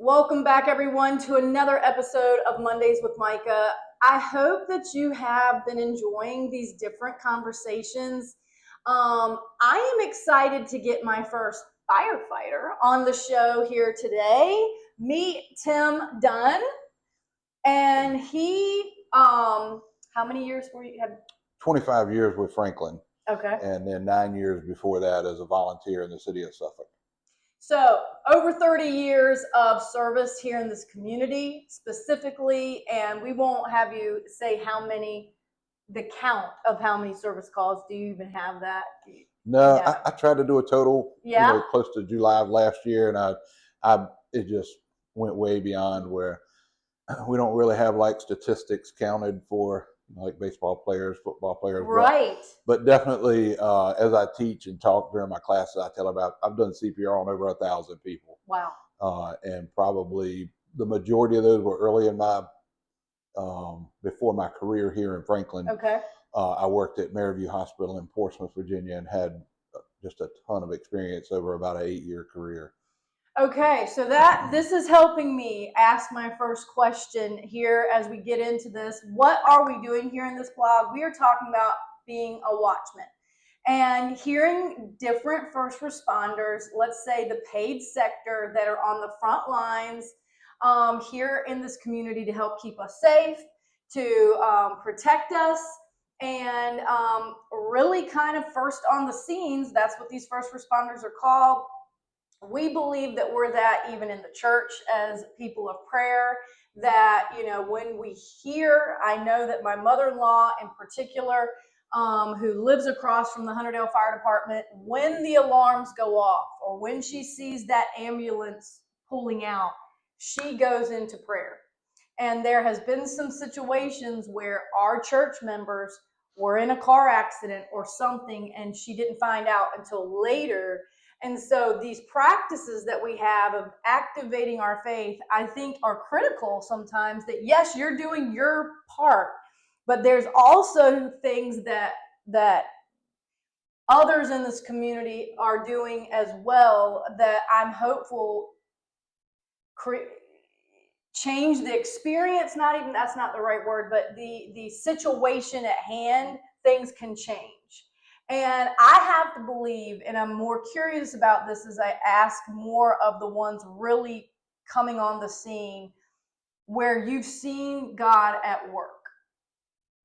Welcome back, everyone, to another episode of Mondays with Micah. I hope that you have been enjoying these different conversations. I am excited to get my first firefighter on the show here today. Meet Tim Dunn. And how many years were you? 25 years with Franklin. Okay. And then 9 years before that as a volunteer in the city of Suffolk. So over 30 years of service here in this community specifically, and we won't have you say the count of how many service calls. Do you even have that? No, yeah. I tried to do a total, yeah. Close to July of last year, and it just went way beyond where we don't really have like statistics counted for like baseball players, football players. Right. But definitely, as I teach and talk during my classes, I tell about I've done CPR on over 1,000 people. Wow. And probably the majority of those were early in my before my career here in Franklin. Okay. I worked at Maryview Hospital in Portsmouth, Virginia, and had just a ton of experience over about an 8-year career. Okay, so this is helping me ask my first question here as we get into this. What are we doing here in this blog? We are talking about being a watchman and hearing different first responders, let's say the paid sector, that are on the front lines here in this community to help keep us safe, to protect us, and really kind of first on the scenes. That's what these first responders are called. We believe that we're that even in the church as people of prayer, that, when we hear, I know that my mother-in-law in particular, who lives across from the Hunterdale Fire Department, when the alarms go off or when she sees that ambulance pulling out, she goes into prayer. And there has been some situations where our church members were in a car accident or something, and she didn't find out until later. And so these practices that we have of activating our faith, I think, are critical sometimes. That yes, you're doing your part, but there's also things that others in this community are doing as well that I'm hopeful change the experience. That's not the right word, but the situation at hand, things can change. And I have to believe, and I'm more curious about this as I ask more of the ones really coming on the scene, where you've seen God at work,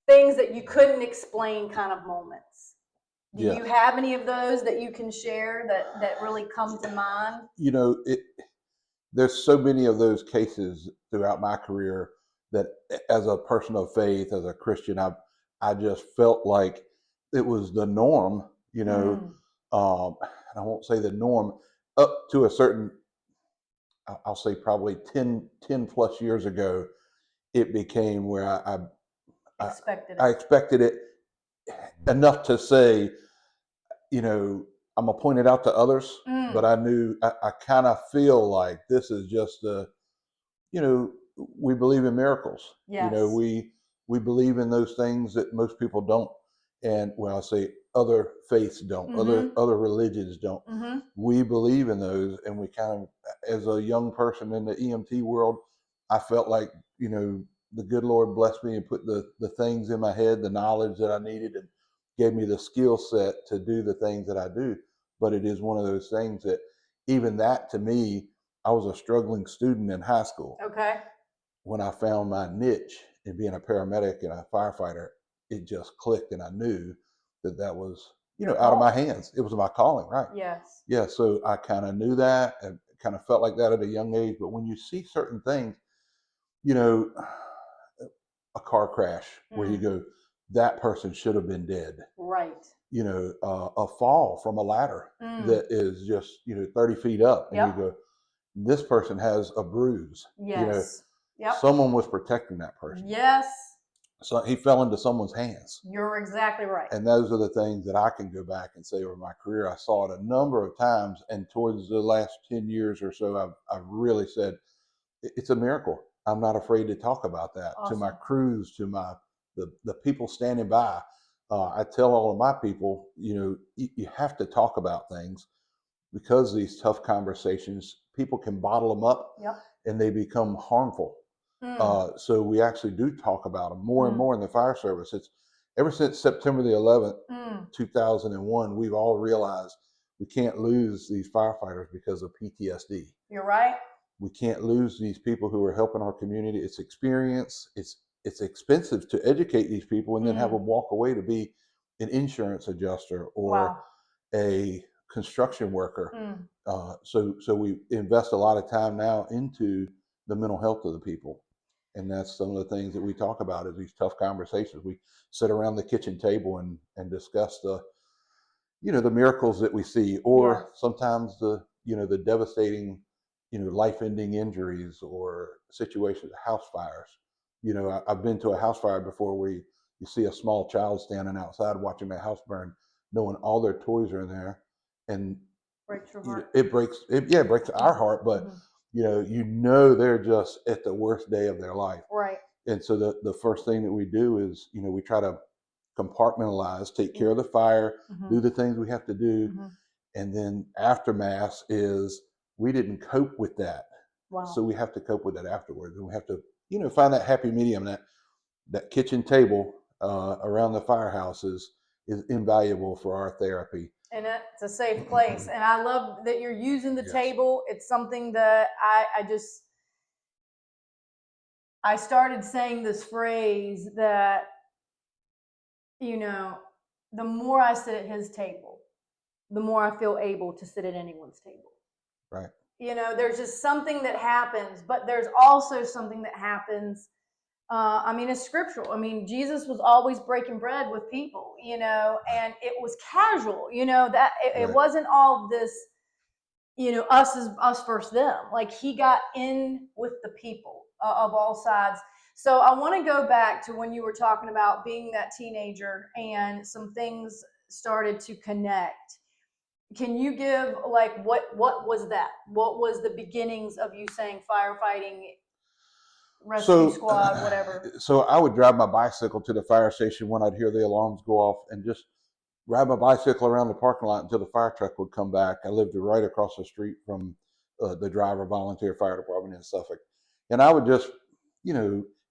things that you couldn't explain kind of moments. Do you have any of those that you can share that really come to mind? There's so many of those cases throughout my career that as a person of faith, as a Christian, I just felt like it was the norm, and I won't say the norm, up to a certain, I'll say probably 10 plus years ago, it became where I expected it enough to say, I'm going to point it out to others, but I knew, I kind of feel like this is just we believe in miracles. Yes. We believe in those things that most people don't. And when I say other faiths don't, other religions don't, we believe in those. And we kind of, as a young person in the EMT world, I felt like, the good Lord blessed me and put the things in my head, the knowledge that I needed, and gave me the skill set to do the things that I do. But it is one of those things that even that, to me, I was a struggling student in high school. Okay. When I found my niche in being a paramedic and a firefighter, it just clicked, and I knew that was, out of my hands. It was my calling, right? Yes. Yeah, so I kind of knew that and kind of felt like that at a young age. But when you see certain things, a car crash where you go, that person should have been dead. Right. A fall from a ladder that is just, 30 feet up, and you go, this person has a bruise. Yes. Someone was protecting that person. Yes. So he fell into someone's hands. You're exactly right. And those are the things that I can go back and say over my career. I saw it a number of times, and towards the last 10 years or so, I've really said, it's a miracle. I'm not afraid to talk about that. Awesome. To my crews, to the people standing by. I tell all of my people, you have to talk about things, because these tough conversations, people can bottle them up. Yep. and they become harmful. So we actually do talk about them more and more in the fire service. It's ever since September the 11th, 2001, we've all realized we can't lose these firefighters because of PTSD. You're right. We can't lose these people who are helping our community. It's experience. It's expensive to educate these people and then have them walk away to be an insurance adjuster or a construction worker. So we invest a lot of time now into the mental health of the people. And that's some of the things that we talk about is these tough conversations. We sit around the kitchen table and discuss the miracles that we see, or sometimes the devastating, life-ending injuries or situations, house fires. I've been to a house fire before where you see a small child standing outside watching their house burn, knowing all their toys are in there, and breaks your heart. It breaks our heart, but they're just at the worst day of their life. Right. And so the first thing that we do is, we try to compartmentalize, take care of the fire, do the things we have to do. And then aftermath is we didn't cope with that. Wow. So we have to cope with that afterwards. And we have to, find that happy medium. That kitchen table around the firehouse is invaluable for our therapy. And it's a safe place. And I love that you're using the table. It's something that I started saying this phrase that, the more I sit at his table, the more I feel able to sit at anyone's table. Right. There's just something that happens, but there's also something that happens. It's scriptural. Jesus was always breaking bread with people, and it was casual, that it wasn't all this, us versus them. Like he got in with the people of all sides. So I want to go back to when you were talking about being that teenager and some things started to connect. Can you give what was that? What was the beginnings of you saying firefighting, rescue squad, whatever? So I would drive my bicycle to the fire station when I'd hear the alarms go off and just ride my bicycle around the parking lot until the fire truck would come back. I lived right across the street from the Driver Volunteer Fire Department in Suffolk. And I would just,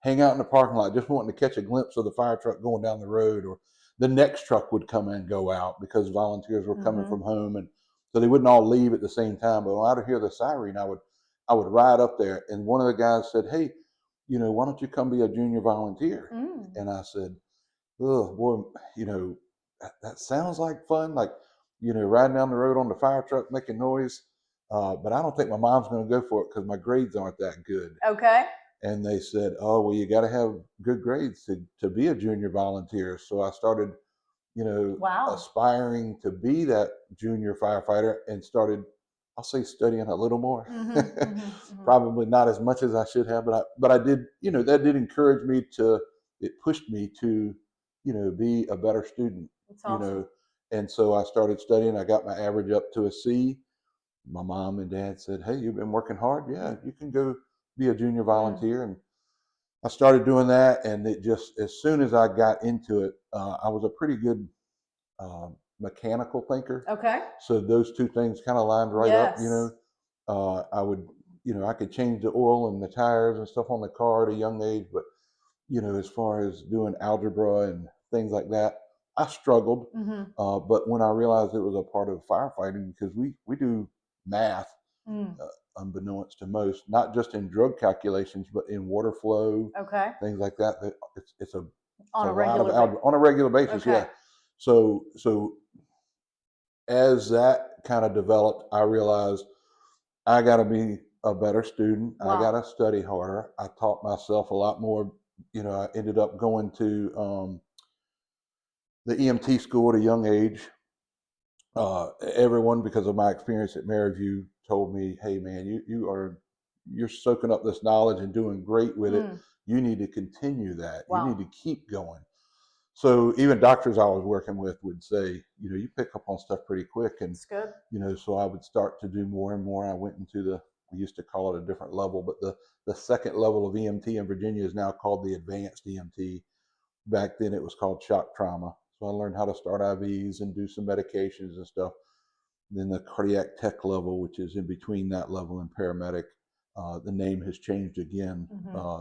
hang out in the parking lot, just wanting to catch a glimpse of the fire truck going down the road, or the next truck would come and go out because volunteers were coming from home. And so they wouldn't all leave at the same time. But when I'd hear the siren, I would ride up there. And one of the guys said, "Hey, why don't you come be a junior volunteer?" And I said, "Oh boy, that sounds like fun, like, riding down the road on the fire truck making noise. But I don't think my mom's going to go for it because my grades aren't that good." Okay. And they said, "Oh, well, you got to have good grades to be a junior volunteer." So I started, aspiring to be that junior firefighter and started, I'll say, studying a little more. Probably not as much as I should have, but I did, that did encourage me it pushed me to, be a better student. That's awesome. And so I started studying. I got my average up to a C. My mom and dad said, "Hey, you've been working hard. Yeah, you can go be a junior volunteer." And I started doing that. And it just, as soon as I got into it, I was a pretty good mechanical thinker. Okay. So those two things kind of lined right up, I would, I could change the oil and the tires and stuff on the car at a young age, but, as far as doing algebra and things like that, I struggled. But when I realized it was a part of firefighting, because we do math, unbeknownst to most, not just in drug calculations, but in water flow, things like that. It's a on a regular basis. Okay. Yeah. So as that kind of developed, I realized I got to be a better student. Wow. I got to study harder. I taught myself a lot more. I ended up going to the EMT school at a young age. Everyone, because of my experience at Maryview, told me, "Hey, man, you're soaking up this knowledge and doing great with it. You need to continue that. Wow. You need to keep going." So even doctors I was working with would say, "You pick up on stuff pretty quick." And it's good. So I would start to do more and more. I went into we used to call it a different level, but the second level of EMT in Virginia is now called the advanced EMT. Back then it was called shock trauma. So I learned how to start IVs and do some medications and stuff. Then the cardiac tech level, which is in between that level and paramedic. The name has changed again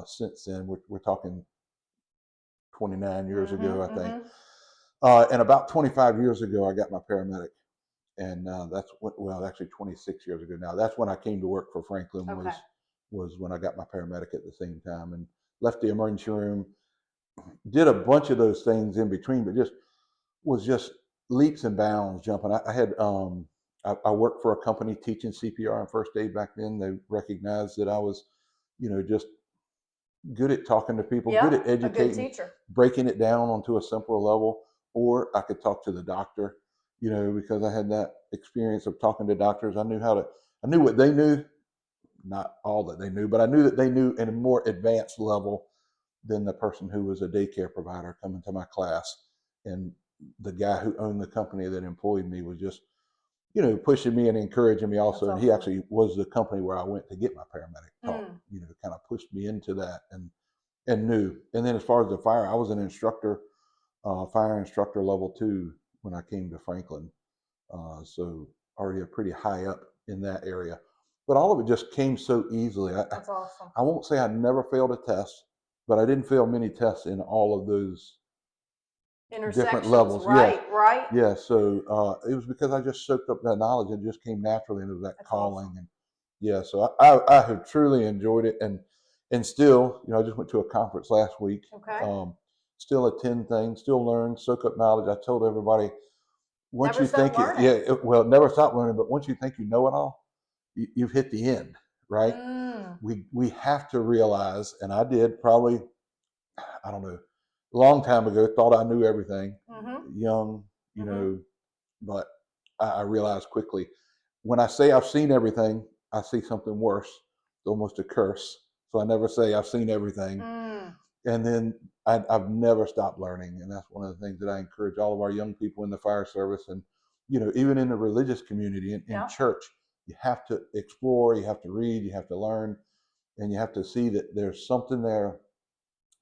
since then. We're talking 29 years ago, I think. And about 25 years ago, I got my paramedic. And that's well, actually 26 years ago now. That's when I came to work for Franklin. Was when I got my paramedic at the same time, and left the emergency room. Did a bunch of those things in between, but just leaps and bounds jumping. I worked for a company teaching CPR and first aid back then. They recognized that I was, just good at talking to people, good at educating, breaking it down onto a simpler level. Or I could talk to the doctor, because I had that experience of talking to doctors. I knew what they knew, not all that they knew, but I knew that they knew in a more advanced level than the person who was a daycare provider coming to my class. And the guy who owned the company that employed me was just, pushing me and encouraging me also. And he actually was the company where I went to get my paramedic talk, kind of pushed me into that and knew. And then as far as the fire, I was an instructor, fire instructor level 2 when I came to Franklin. So already a pretty high up in that area. But all of it just came so easily. That's awesome. I won't say I never failed a test, but I didn't fail many tests in all of those different levels. Right. Yeah. So it was because I just soaked up that knowledge. It just came naturally into that calling. Awesome. And yeah, so I have truly enjoyed it. And still, I just went to a conference last week. Still attend things, still learn, soak up knowledge. I told everybody, once you think never stop learning, but once you think you know it all, you've hit the end, right? We have to realize, and I did probably, I don't know, a long time ago, thought I knew everything, young, but I realized quickly, when I say I've seen everything, I see something worse, almost a curse. So I never say I've seen everything. And then I've never stopped learning. And that's one of the things that I encourage all of our young people in the fire service and, even in the religious community, in church, you have to explore, you have to read, you have to learn, and you have to see that there's something there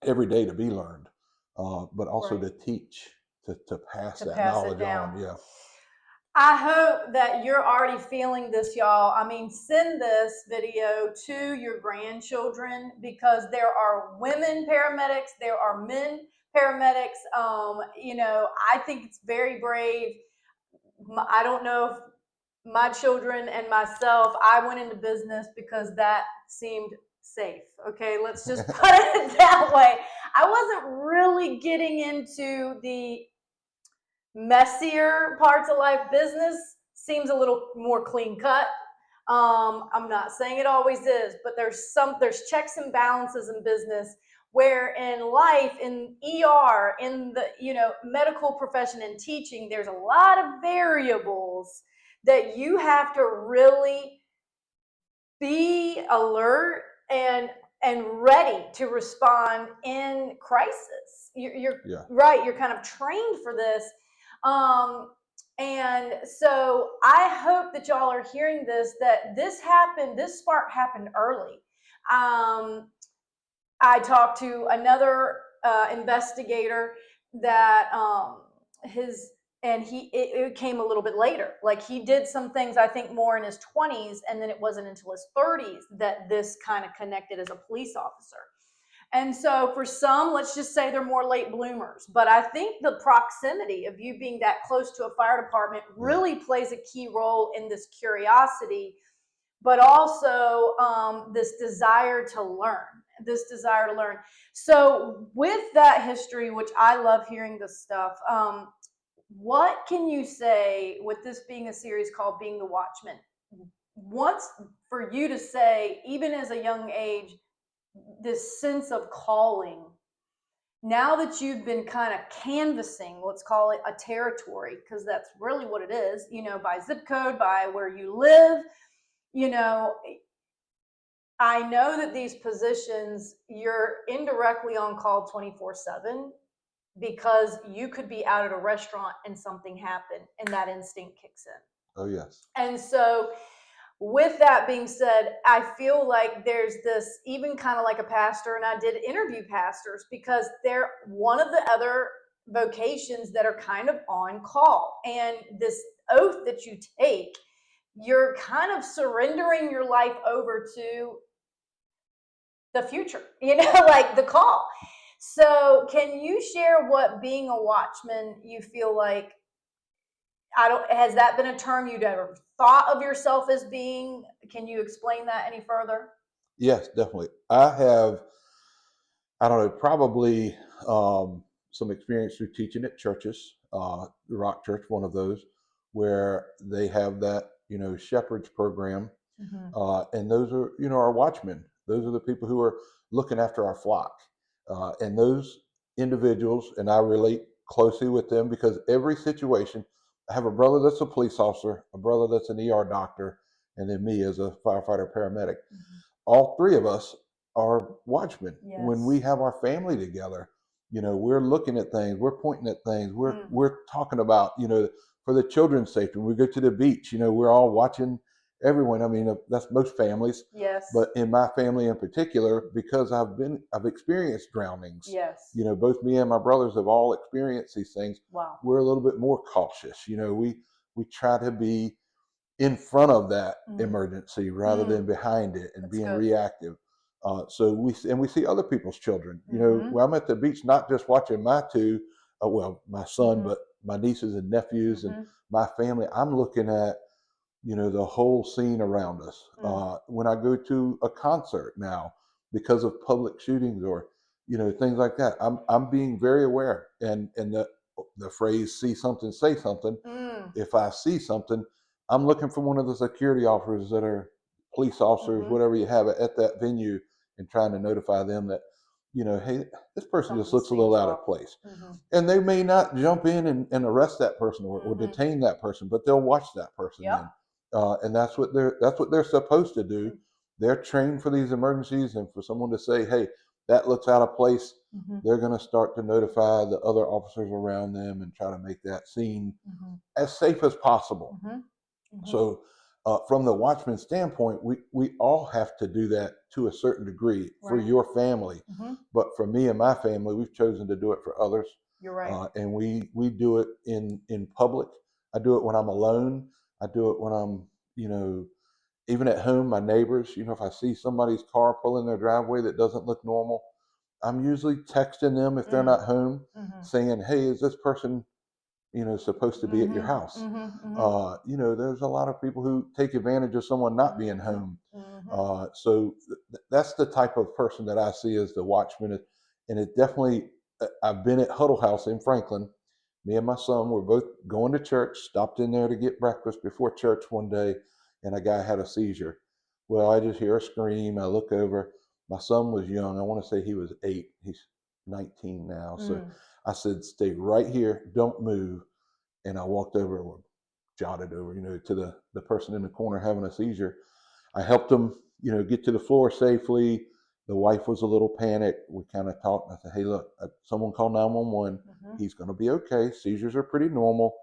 every day to be learned, but also to teach, to pass that knowledge on. Yeah. I hope that you're already feeling this, y'all. I mean, send this video to your grandchildren, because there are women paramedics, there are men paramedics. I think it's very brave. I don't know if my children and myself, I went into business because that seemed safe. Okay, let's just put it that way. I wasn't really getting into the messier parts of life. Business seems a little more clean cut. I'm not saying it always is, but there's checks and balances in business, where in life, in ER, in the medical profession and teaching, there's a lot of variables that you have to really be alert and ready to respond in crisis. You're right. You're kind of trained for this. And so I hope that y'all are hearing this, that this spark happened early. I talked to another investigator that it came a little bit later. Like, he did some things, I think, more in his 20s, and then it wasn't until his 30s that this kind of connected as a police officer. And so for some, let's just say they're more late bloomers. But I think the proximity of you being that close to a fire department really plays a key role in this curiosity, but also this desire to learn. So with that history, which I love hearing this stuff, what can you say, with this being a series called Being the Watchman, what's for you to say, even as a young age, this sense of calling, now that you've been kind of canvassing, let's call it a territory, because that's really what it is, by zip code, by where you live, I know that these positions, you're indirectly on call 24/7, because you could be out at a restaurant and something happened and that instinct kicks in. Oh, yes. And so with that being said, I feel like there's this, even kind of like a pastor, and I did interview pastors, because they're one of the other vocations that are kind of on call. And this oath that you take, you're kind of surrendering your life over to the future, like the call. So can you share what being a watchman you feel like, has that been a term you'd ever thought of yourself as being? Can you explain that any further? Yes, definitely. I have, I don't know, probably some experience through teaching at churches, the Rock Church, one of those, where they have that, shepherds program. And those are, our watchmen. Those are the people who are looking after our flock. And those individuals, and I relate closely with them because every situation, I have a brother that's a police officer, a brother that's an ER doctor, and then me as a firefighter paramedic. All three of us are watchmen. Yes. When we have our family together, we're looking at things, we're pointing at things, we're talking about, for the children's safety. When we go to the beach, we're all watching everyone. I mean, that's most families. Yes. But in my family in particular, because I've experienced drownings. Yes. Both me and my brothers have all experienced these things. Wow. We're a little bit more cautious. We try to be in front of that emergency rather than behind it and being reactive. So we see other people's children. When I'm at the beach, not just watching my two, my son, but my nieces and nephews and my family. I'm looking at the whole scene around us. When I go to a concert now, because of public shootings or things like that, I'm being very aware. And the phrase "see something, say something." If I see something, I'm looking for one of the security officers that are police officers, whatever you have at that venue, and trying to notify them that hey, this person just looks a little out of place. And they may not jump in and arrest that person or detain that person, but they'll watch that person then. And that's what they're supposed to do. They're trained for these emergencies, and for someone to say, "Hey, that looks out of place," they're going to start to notify the other officers around them and try to make that scene as safe as possible. So, from the watchman standpoint, we all have to do that to a certain degree for your family. But for me and my family, we've chosen to do it for others. You're right. And we do it in public. I do it when I'm alone. I do it when I'm, even at home, my neighbors, if I see somebody's car pulling their driveway that doesn't look normal, I'm usually texting them if they're not home, saying, "Hey, is this person, supposed to be at your house?" There's a lot of people who take advantage of someone not being home. So that's the type of person that I see as the watchman. And it definitely, I've been at Huddle House in Franklin. Me and my son were both going to church, stopped in there to get breakfast before church one day, and a guy had a seizure. Well, I just hear a scream. I look over. My son was young. I want to say he was 8. He's 19 now. So I said, "Stay right here. Don't move." And I walked over, or jotted over, to the person in the corner having a seizure. I helped him, get to the floor safely. The wife was a little panicked. We kind of talked. I said, "Hey, look, someone call 911. He's going to be okay. Seizures are pretty normal."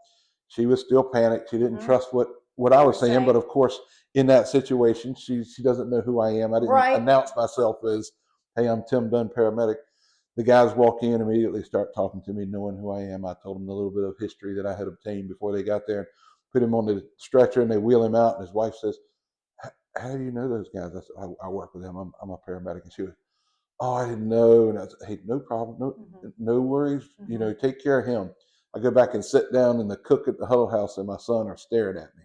She was still panicked. She didn't trust what I was saying. But of course, in that situation, she doesn't know who I am. I didn't announce myself as, "Hey, I'm Tim Dunn, paramedic." The guys walk in, immediately start talking to me, knowing who I am. I told them a little bit of history that I had obtained before they got there. Put him on the stretcher, and they wheel him out. And his wife says, "How do you know those guys?" I said, "I work with them. I'm a paramedic." And she was, "Oh, I didn't know." And I said, "Hey, no problem. No worries. Take care of him." I go back and sit down, and the cook at the Huddle House and my son are staring at me.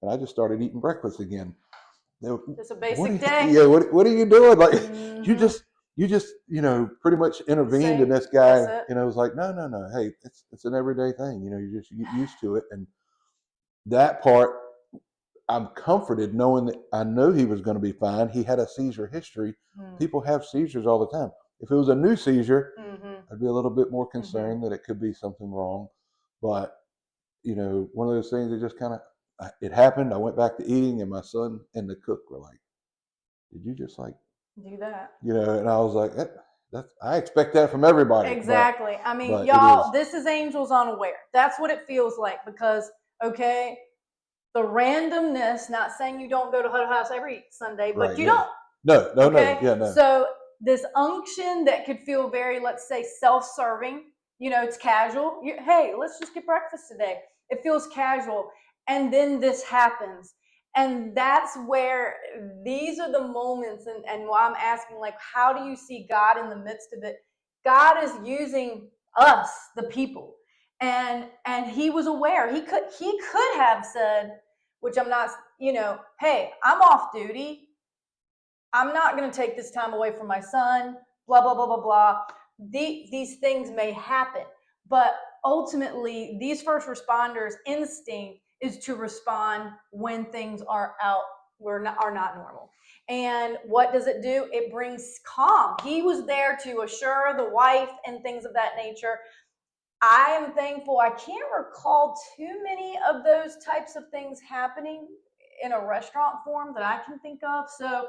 And I just started eating breakfast again. It's a basic day. Yeah, what are you doing? Like, you just pretty much intervened in this guy. It was like, no. Hey, it's an everyday thing. You just get used to it. And that part, I'm comforted knowing that I know he was going to be fine. He had a seizure history. People have seizures all the time. If it was a new seizure, I'd be a little bit more concerned that it could be something wrong. But one of those things that just kind of, it happened. I went back to eating, and my son and the cook were like, "Did you just like do that?" And I was like, that's I expect that from everybody. Exactly. I mean, y'all, this is Angels Unaware. That's what it feels like because, okay, the randomness, not saying you don't go to Huddle House every Sunday, but you don't. No. No. So this unction that could feel very, let's say, self-serving, it's casual. Hey, let's just get breakfast today. It feels casual. And then this happens. And that's where these are the moments, and why I'm asking, like, how do you see God in the midst of it? God is using us, the people. And he was aware. He could have said, which I'm not, hey, I'm off duty. I'm not going to take this time away from my son, blah, blah, blah, blah, blah. These things may happen, but ultimately, these first responders' instinct is to respond when things are not normal. And what does it do? It brings calm. He was there to assure the wife and things of that nature. I am thankful. I can't recall too many of those types of things happening in a restaurant form that I can think of. So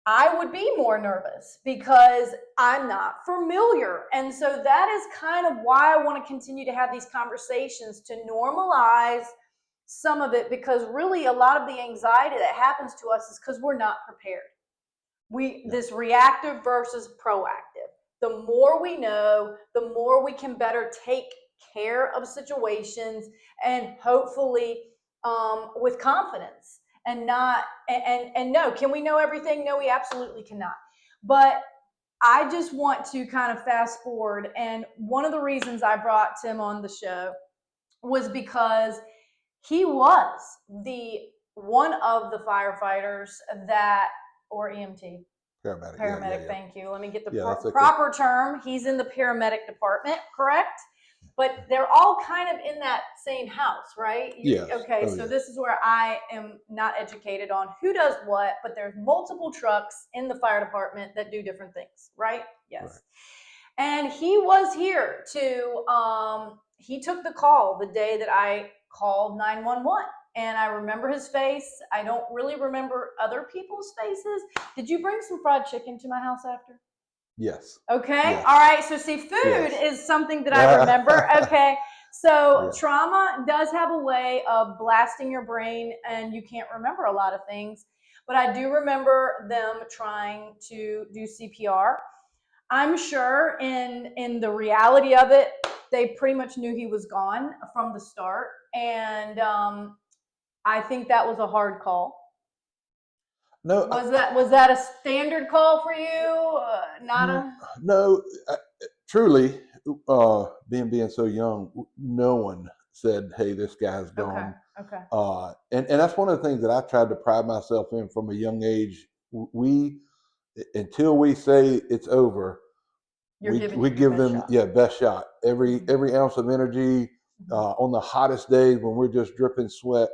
I would be more nervous because I'm not familiar. And so that is kind of why I want to continue to have these conversations, to normalize some of it, because really a lot of the anxiety that happens to us is because we're not prepared. This reactive versus proactive. The more we know, the more we can better take care of situations, and hopefully with confidence, and not and no, can we know everything? No, we absolutely cannot. But I just want to kind of fast forward, and one of the reasons I brought Tim on the show was because he was the one of the firefighters that, or EMT, Paramedic. paramedic, thank you. Let me get the that's proper term. He's in the paramedic department, correct? But they're all kind of in that same house, right? Yes. Okay, so this is where I am not educated on who does what, but there's multiple trucks in the fire department that do different things, right? Yes. Right. And he was here to, he took the call the day that I called 911. And I remember his face. I don't really remember other people's faces. Did you bring some fried chicken to my house after? Yes. Okay. Yes. All right. So see, food is something that I remember. Okay. So trauma does have a way of blasting your brain, and you can't remember a lot of things. But I do remember them trying to do CPR. I'm sure in the reality of it, they pretty much knew he was gone from the start. And I think that was a hard call. No, was that a standard call for you? Not a no. Truly, being so young, no one said, "Hey, this guy's gone." Okay. And that's one of the things that I tried to pride myself in from a young age. We Until we say it's over, we give them best shot. Every ounce of energy on the hottest days when we're just dripping sweat.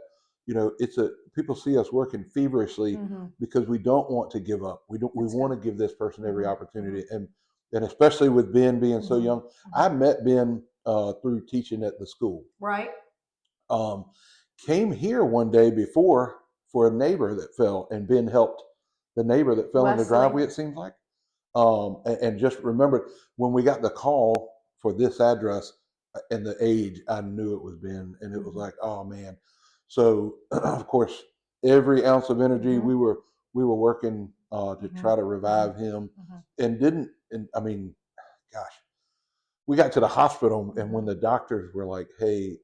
People see us working feverishly because we don't want to give up. We want to give this person every opportunity, and especially with Ben being so young. I met Ben through teaching at the school. Right. Came here one day before for a neighbor that fell, and Ben helped the neighbor that fell in the driveway, it seems like. And just remembered when we got the call for this address and the age, I knew it was Ben, and it was like, oh man. So of course, every ounce of energy we were working to try to revive him, and I mean, gosh, we got to the hospital, and when the doctors were like, hey,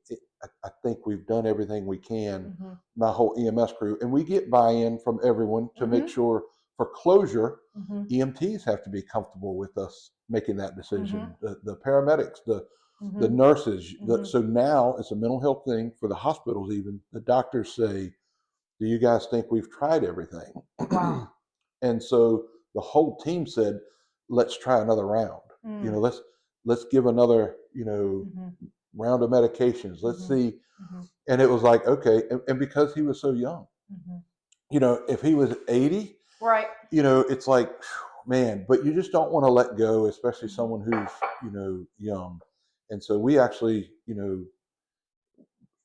I think we've done everything we can, my whole EMS crew, and we get buy-in from everyone to make sure for closure, EMTs have to be comfortable with us making that decision. The paramedics, the nurses. So now it's a mental health thing for the hospitals. Even the doctors say, "Do you guys think we've tried everything?" Wow. And so the whole team said, "Let's try another round. Let's give another round of medications. Let's see." And it was like, okay, and because he was so young, if he was 80, right, it's like, man, but you just don't want to let go, especially someone who's young. And so we actually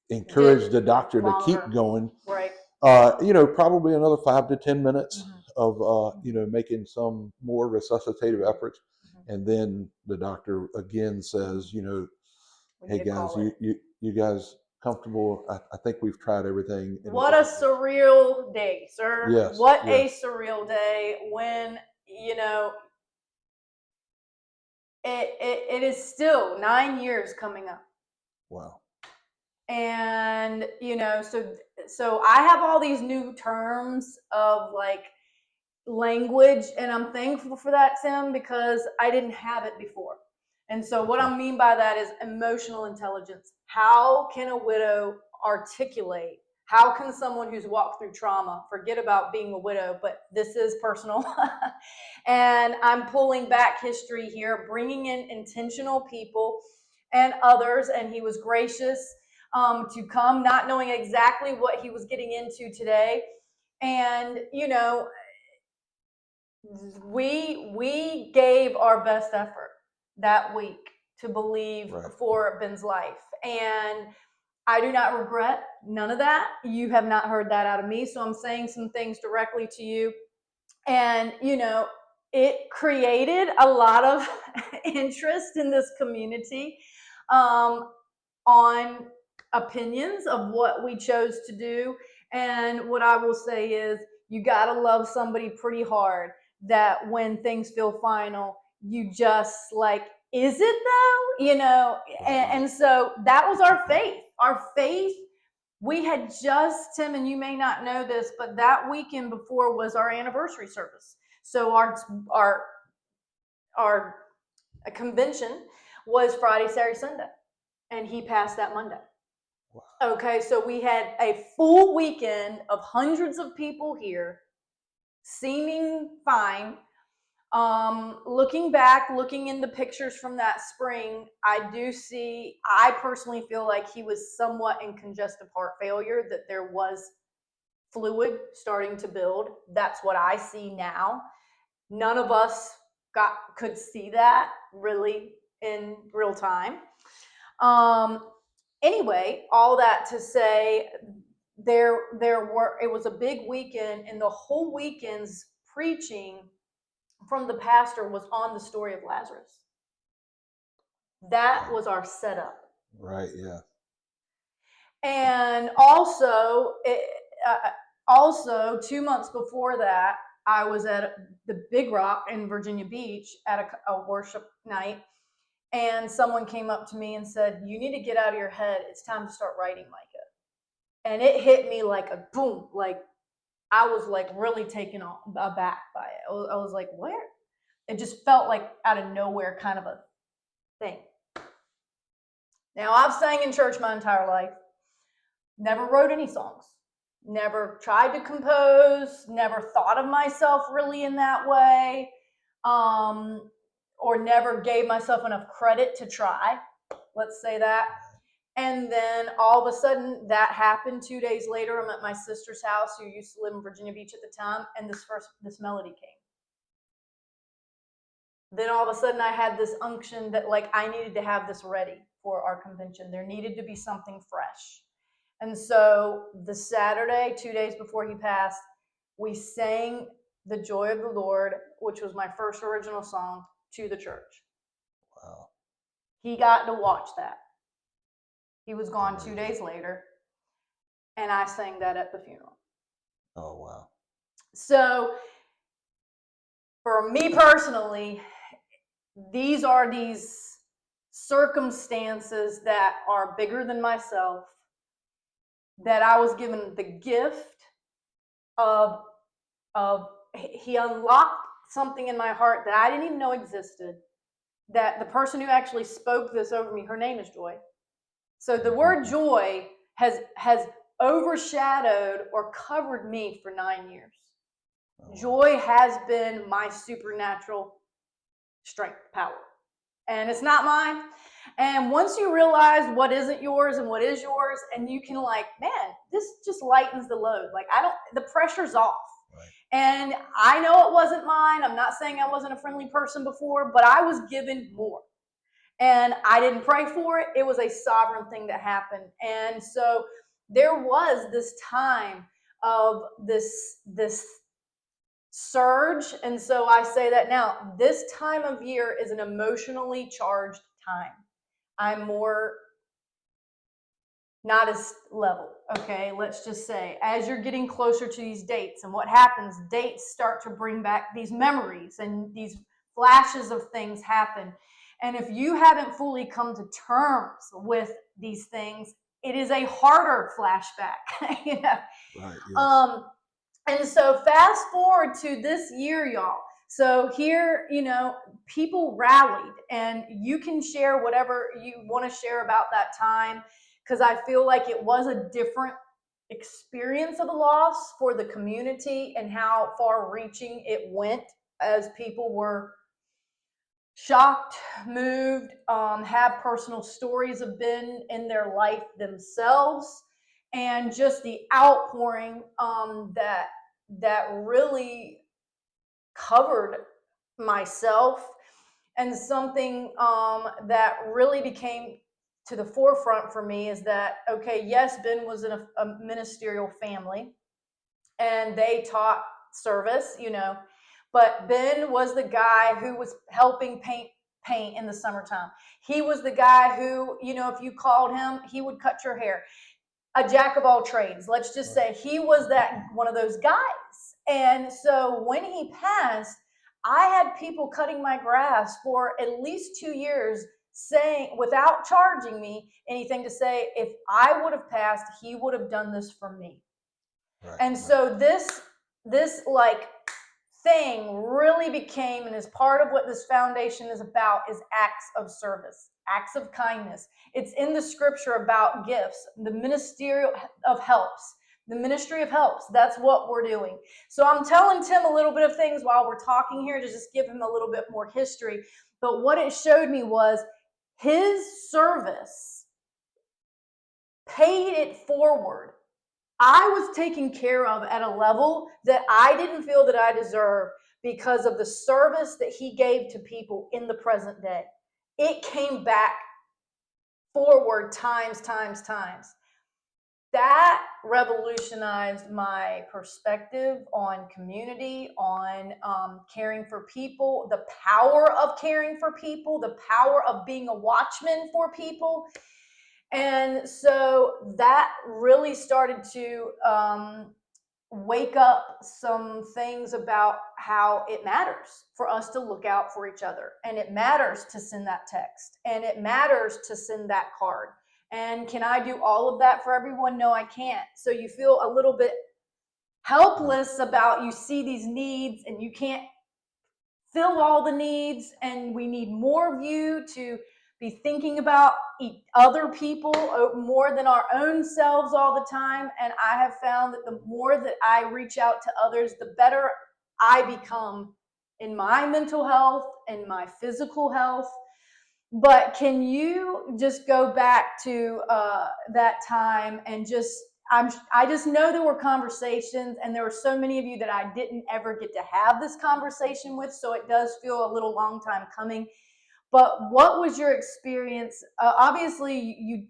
encouraged the doctor to keep going. Right. Probably another 5 to 10 minutes of making some more resuscitative efforts. And then the doctor again says, hey guys, you guys comfortable? I think we've tried everything. What a surreal day, sir. Yes. What a surreal day when, it is still 9 years coming up. Wow. And, so I have all these new terms of like language, and I'm thankful for that, Tim, because I didn't have it before. And so what I mean by that is emotional intelligence. How can a widow articulate? How can someone who's walked through trauma forget about being a widow? But this is personal. And I'm pulling back history here, bringing in intentional people and others. And he was gracious to come, not knowing exactly what he was getting into today. And, we gave our best effort that week to believe for Ben's life. And I do not regret none of that. You have not heard that out of me. So I'm saying some things directly to you. And, it created a lot of interest in this community on opinions of what we chose to do. And what I will say is, you got to love somebody pretty hard that when things feel final, you just like, is it though? And so that was our faith. Our faith, we had just, Tim, and you may not know this, but that weekend before was our anniversary service. So our convention was Friday, Saturday, Sunday, and he passed that Monday. Wow. Okay, so we had a full weekend of hundreds of people here, seeming fine. Looking back, looking in the pictures from that spring, I personally feel like he was somewhat in congestive heart failure, that there was fluid starting to build. That's what I see now. None of us could see that really in real time. Anyway, all that to say, it was a big weekend, and the whole weekend's preaching from the pastor was on the story of Lazarus. That was our setup. Right, yeah. And also 2 months before that, I was at the Big Rock in Virginia Beach at a worship night, and someone came up to me and said, "You need to get out of your head. It's time to start writing, Micah." And it hit me like a boom. Like I was like really taken aback by it. I was like, where? It just felt like out of nowhere kind of a thing. Now, I've sang in church my entire life. Never wrote any songs. Never tried to compose. Never thought of myself really in that way. Or never gave myself enough credit to try. Let's say that. And then all of a sudden that happened. 2 days later, I'm at my sister's house, who used to live in Virginia Beach at the time, and this melody came. Then all of a sudden I had this unction that like I needed to have this ready for our convention. There needed to be something fresh. And so the Saturday, 2 days before he passed, we sang "The Joy of the Lord," which was my first original song, to the church. Wow. He got to watch that. He was gone 2 days later, and I sang that at the funeral. Oh, wow. So for me personally, these are these circumstances that are bigger than myself, that I was given the gift of he unlocked something in my heart that I didn't even know existed, that the person who actually spoke this over me, her name is Joy. So the word joy has overshadowed or covered me for 9 years. Oh. Joy has been my supernatural strength, power. And it's not mine. And once you realize what isn't yours and what is yours, and you can like, man, this just lightens the load. Like the pressure's off. Right. And I know it wasn't mine. I'm not saying I wasn't a friendly person before, but I was given more. And I didn't pray for it. It was a sovereign thing that happened. And so there was this time of this surge. And so I say that now, this time of year is an emotionally charged time. I'm more not as level, okay? Let's just say, as you're getting closer to these dates, and what happens, dates start to bring back these memories, and these flashes of things happen. And if you haven't fully come to terms with these things, it is a harder flashback, you know. Right. Yes. And so fast forward to this year, y'all. So here, you know, people rallied, and you can share whatever you want to share about that time, because I feel like it was a different experience of a loss for the community and how far reaching it went, as people were shocked, moved, have personal stories of been in their life themselves, and just the outpouring that really covered myself. And something that really became to the forefront for me is that, okay, yes, Ben was in a ministerial family, and they taught service, you know, but Ben was the guy who was helping paint in the summertime. He was the guy who, you know, if you called him, he would cut your hair. A jack of all trades. Let's just say he was that one of those guys. And so when he passed, I had people cutting my grass for at least 2 years, saying, without charging me anything, to say, if I would have passed, he would have done this for me. Right. And so this like thing really became, and is part of what this foundation is about, is acts of service, acts of kindness. It's in the scripture about gifts, the ministerial of helps, the ministry of helps. That's what we're doing. So I'm telling Tim a little bit of things while we're talking here to just give him a little bit more history. But what it showed me was his service paid it forward. I was taken care of at a level that I didn't feel that I deserved, because of the service that he gave to people in the present day. It came back forward times. That revolutionized my perspective on community, on caring for people, the power of caring for people, the power of being a watchman for people. And so that really started to wake up some things about how it matters for us to look out for each other, and it matters to send that text, and it matters to send that card. And can I do all of that for everyone? No, I can't. So you feel a little bit helpless about, you see these needs and you can't fill all the needs, and we need more of you to be thinking about other people more than our own selves all the time. And I have found that the more that I reach out to others, the better I become in my mental health and my physical health. But can you just go back to that time, and I just know there were conversations, and there were so many of you that I didn't ever get to have this conversation with, so it does feel a little long time coming. But what was your experience? Obviously,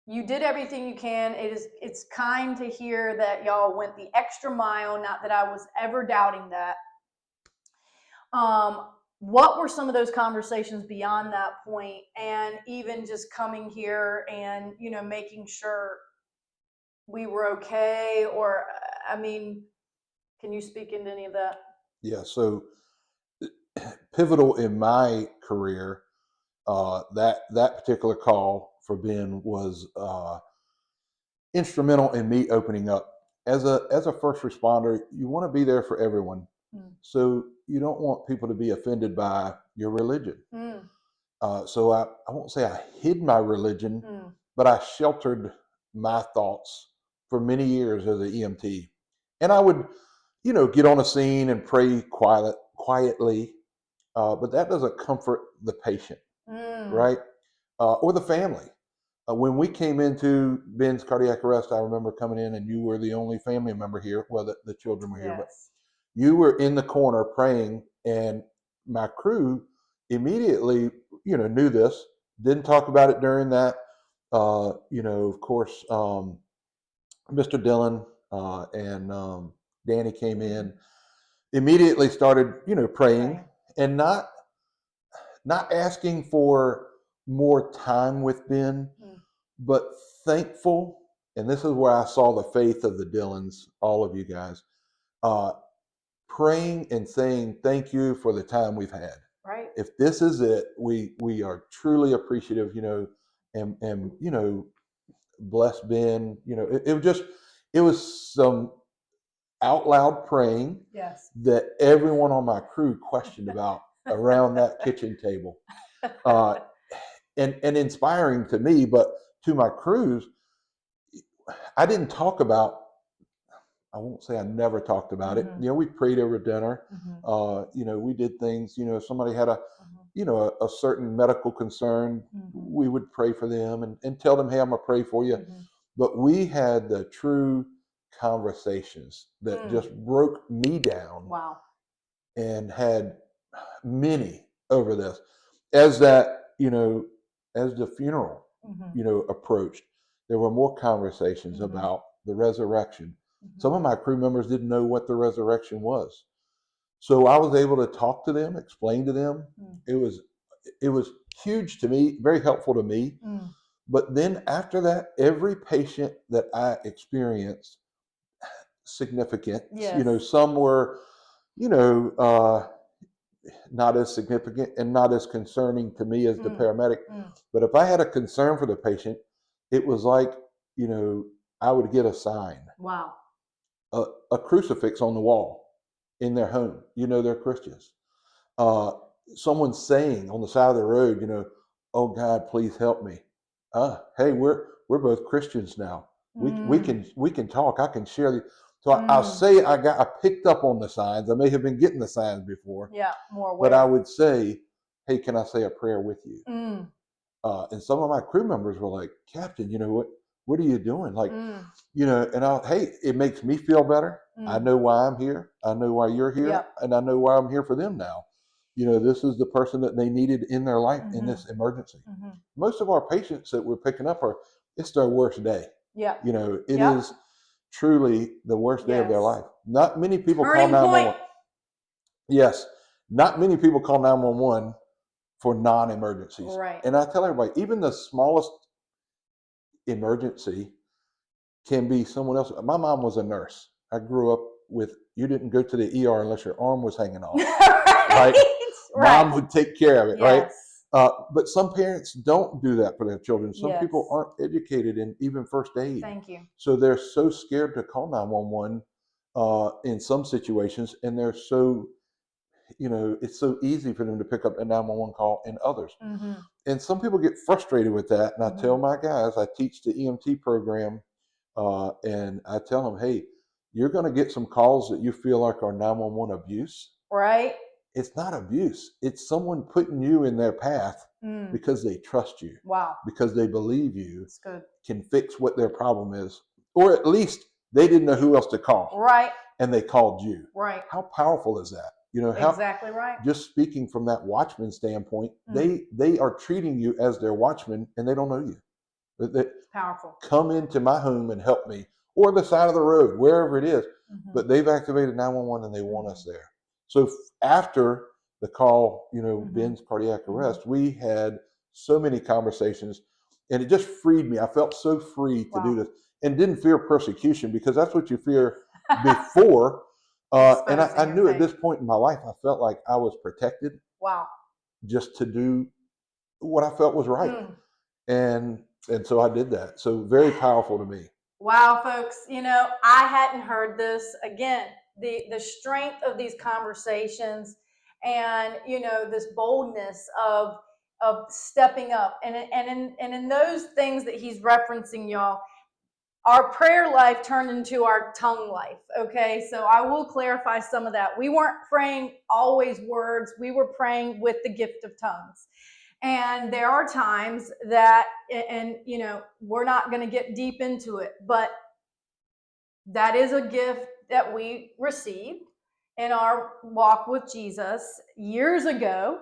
you did everything you can. It's kind to hear that y'all went the extra mile. Not that I was ever doubting that. What were some of those conversations beyond that point, and even just coming here and, you know, making sure we were okay? Or, I mean, can you speak into any of that? Yeah. So pivotal in my career, that particular call for Ben was instrumental in me opening up. As a first responder, you want to be there for everyone. So you don't want people to be offended by your religion. So I won't say I hid my religion, but I sheltered my thoughts for many years as an EMT. And I would, get on a scene and pray quietly, but that doesn't comfort the patient, right? Or the family. When we came into Ben's cardiac arrest, I remember coming in, and you were the only family member here. Well, the children were here, but Yes. you were in the corner praying, and my crew immediately, knew this. Didn't talk about it during that. Of course, Mr. Dillon and Danny came in, immediately started, praying, Right. and not asking for more time with Ben, but thankful. And this is where I saw the faith of the Dillons, all of you guys, praying and saying thank you for the time we've had. Right. If this is it, we are truly appreciative, and bless Ben. It was some out loud praying Yes. that everyone on my crew questioned about around that kitchen table. And inspiring to me, but to my crews, I didn't talk about, I won't say I never talked about it. We prayed over dinner. We did things, if somebody had a certain medical concern, we would pray for them and tell them, hey, I'm going to pray for you. But we had the true conversations that just broke me down. Wow. And had many over this. As the funeral, approached, there were more conversations about the resurrection. Some of my crew members didn't know what the resurrection was. So I was able to talk to them, explain to them. It was huge to me, very helpful to me. But then after that, every patient that I experienced, significant. Yes. Some were, not as significant and not as concerning to me as the paramedic. But if I had a concern for the patient, it was like, I would get a sign. Wow. A crucifix on the wall in their home. They're Christians. Someone saying on the side of the road, oh God, please help me. Hey, we're both Christians now. We can talk. I can share the. So I'll say I picked up on the signs. I may have been getting the signs before. Yeah, more aware. But I would say, hey, can I say a prayer with you? And some of my crew members were like, Captain, what are you doing? Like, hey, it makes me feel better. I know why I'm here. I know why you're here. Yep. And I know why I'm here for them now. This is the person that they needed in their life in this emergency. Most of our patients that we're picking up it's their worst day. Yeah. It is truly the worst day of their life. Not many people call 911. Yes. Not many people call 911 for non-emergencies. Right. And I tell everybody, even the smallest emergency can be someone else. My mom was a nurse. I grew up with, you didn't go to the ER unless your arm was hanging off. Right? Mom would take care of it, right? But some parents don't do that for their children. Some people aren't educated in even first aid. Thank you. So they're so scared to call 911 in some situations, and they're so, it's so easy for them to pick up a 911 call in others. And some people get frustrated with that. And I tell my guys, I teach the EMT program, and I tell them, hey, you're going to get some calls that you feel like are 911 abuse. Right. It's not abuse. It's someone putting you in their path because they trust you. Wow. Because they believe you That's good. Can fix what their problem is. Or at least they didn't know who else to call. Right. And they called you. Right. How powerful is that? Exactly right. Just speaking from that Watchman standpoint, they are treating you as their watchman and they don't know you. They powerful. Come into my home and help me, or the side of the road, wherever it is. But they've activated 911 and they want us there. So after the call, Ben's cardiac arrest, we had so many conversations, and it just freed me. I felt so free to do this, and didn't fear persecution, because that's what you fear before. And I knew at this point in my life, I felt like I was protected. Wow. Just to do what I felt was right. And so I did that. So very powerful to me. Wow, folks, I hadn't heard this. Again, the strength of these conversations, and this boldness of stepping up, and in those things that he's referencing, y'all, our prayer life turned into our tongue life. Okay, so I will clarify some of that. We weren't praying always words. We were praying with the gift of tongues. And there are times that, and we're not going to get deep into it, but that is a gift that we received in our walk with Jesus years ago.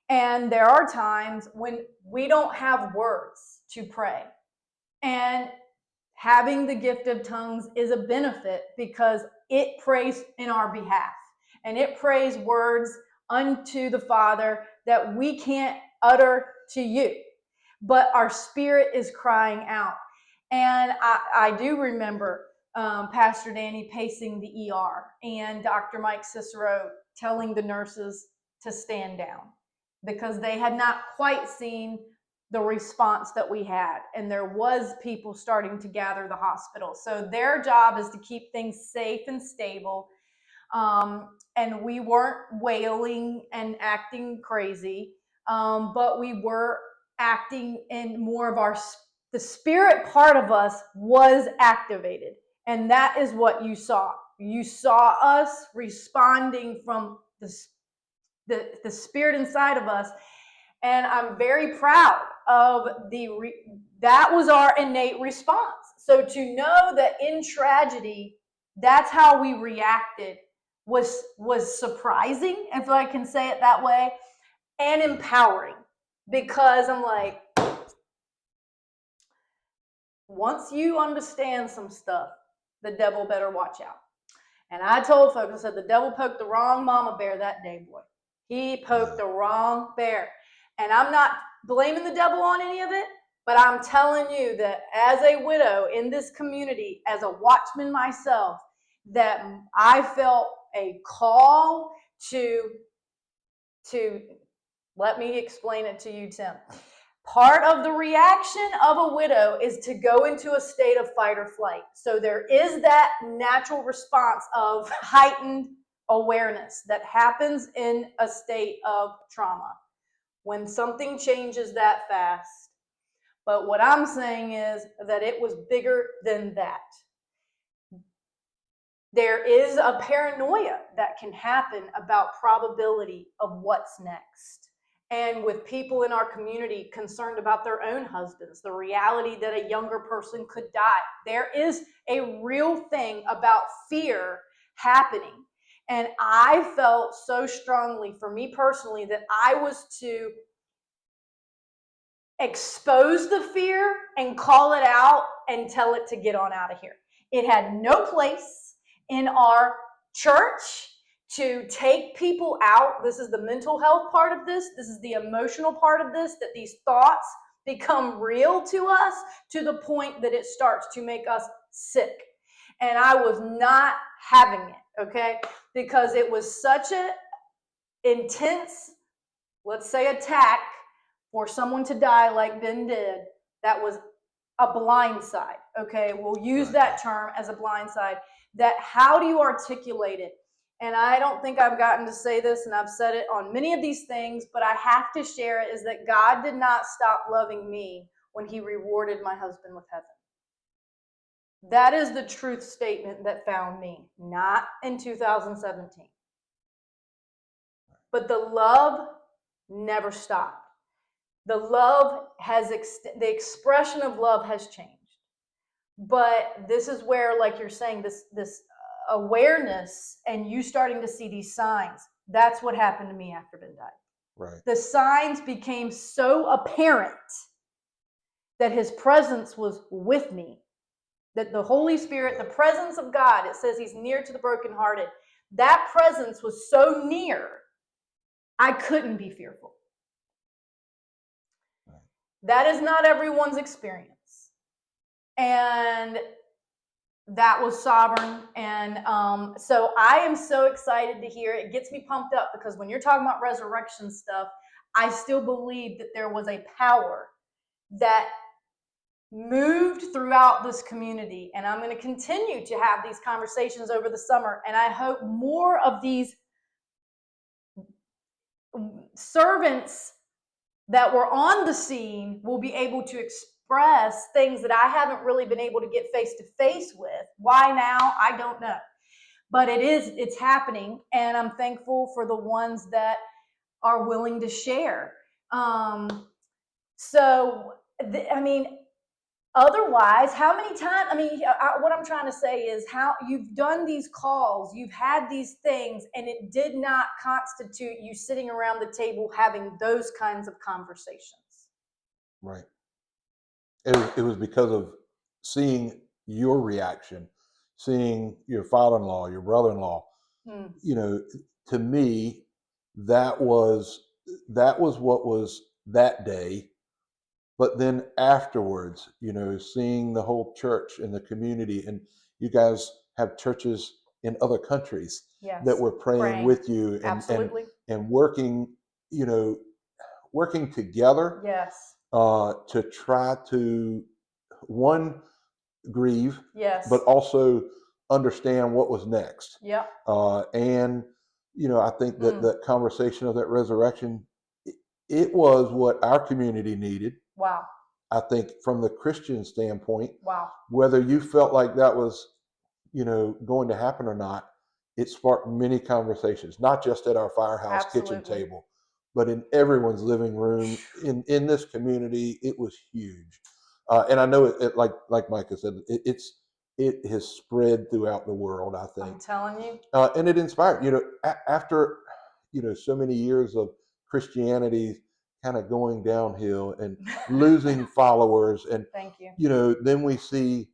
And there are times when we don't have words to pray. And having the gift of tongues is a benefit, because it prays in our behalf, and it prays words unto the Father that we can't utter to you, but our spirit is crying out. And I do remember Pastor Danny pacing the ER, and Dr. Mike Cicero telling the nurses to stand down, because they had not quite seen the response that we had, and there was people starting to gather the hospital. So their job is to keep things safe and stable. And we weren't wailing and acting crazy, but we were acting in more of the spirit part of us was activated. And that is what you saw. You saw us responding from the spirit inside of us. And I'm very proud of that was our innate response. So to know that in tragedy, that's how we reacted was surprising, if I can say it that way, and empowering, because I'm like, once you understand some stuff, the devil better watch out. And I told folks, I said, the devil poked the wrong mama bear that day, boy. He poked the wrong bear. And I'm not blaming the devil on any of it, but I'm telling you that as a widow in this community, as a watchman myself, that I felt a call to let me explain it to you, Tim. Part of the reaction of a widow is to go into a state of fight or flight. So there is that natural response of heightened awareness that happens in a state of trauma when something changes that fast. But what I'm saying is that it was bigger than that. There is a paranoia that can happen about probability of what's next. And with people in our community concerned about their own husbands, the reality that a younger person could die, there is a real thing about fear happening. And I felt so strongly, for me personally, that I was to expose the fear and call it out and tell it to get on out of here. It had no place in our church to take people out. This is the mental health part of this. This is the emotional part of this, that these thoughts become real to us to the point that it starts to make us sick. And I was not having it, okay? Because it was such an intense, let's say, attack for someone to die like Ben did. That was a blindside, okay? We'll use that term as a blindside. That how do you articulate it? And I don't think I've gotten to say this, and I've said it on many of these things, but I have to share it, is that God did not stop loving me when he rewarded my husband with heaven. That is the truth statement that found me, not in 2017. But the love never stopped. The love has, the expression of love has changed. But this is where, like you're saying, this awareness and you starting to see these signs, that's what happened to me after Ben died. Right. The signs became so apparent that his presence was with me, that the Holy Spirit, the presence of God, it says he's near to the brokenhearted. That presence was so near, I couldn't be fearful. Right. That is not everyone's experience. And that was sovereign. And so I am so excited to hear it. It gets me pumped up, because when you're talking about resurrection stuff, I still believe that there was a power that moved throughout this community. And I'm going to continue to have these conversations over the summer. And I hope more of these servants that were on the scene will be able to express things that I haven't really been able to get face to face with. Why now? I don't know. But it's happening, and I'm thankful for the ones that are willing to share. Otherwise, how many times, what I'm trying to say is how you've done these calls, you've had these things, and it did not constitute you sitting around the table having those kinds of conversations. Right. It was because of seeing your reaction, seeing your father-in-law, your brother-in-law. You know, to me, that was what was that day. But then afterwards, you know, seeing the whole church and the community, and you guys have churches in other countries that were praying with you and working, you know, working together. Yes. to try to, one, grieve, Yes. but also understand what was next. Yep. And I think that that conversation of that resurrection, it was what our community needed. Wow. I think from the Christian standpoint, Wow. whether you felt like that was, going to happen or not, it sparked many conversations, not just at our firehouse kitchen Absolutely. table, but in everyone's living room in this community. It was huge. And I know like Micah said, it has spread throughout the world, I I'm think. telling you. And it inspired, after, so many years of Christianity kind of going downhill and losing followers. And, Thank you. then we see,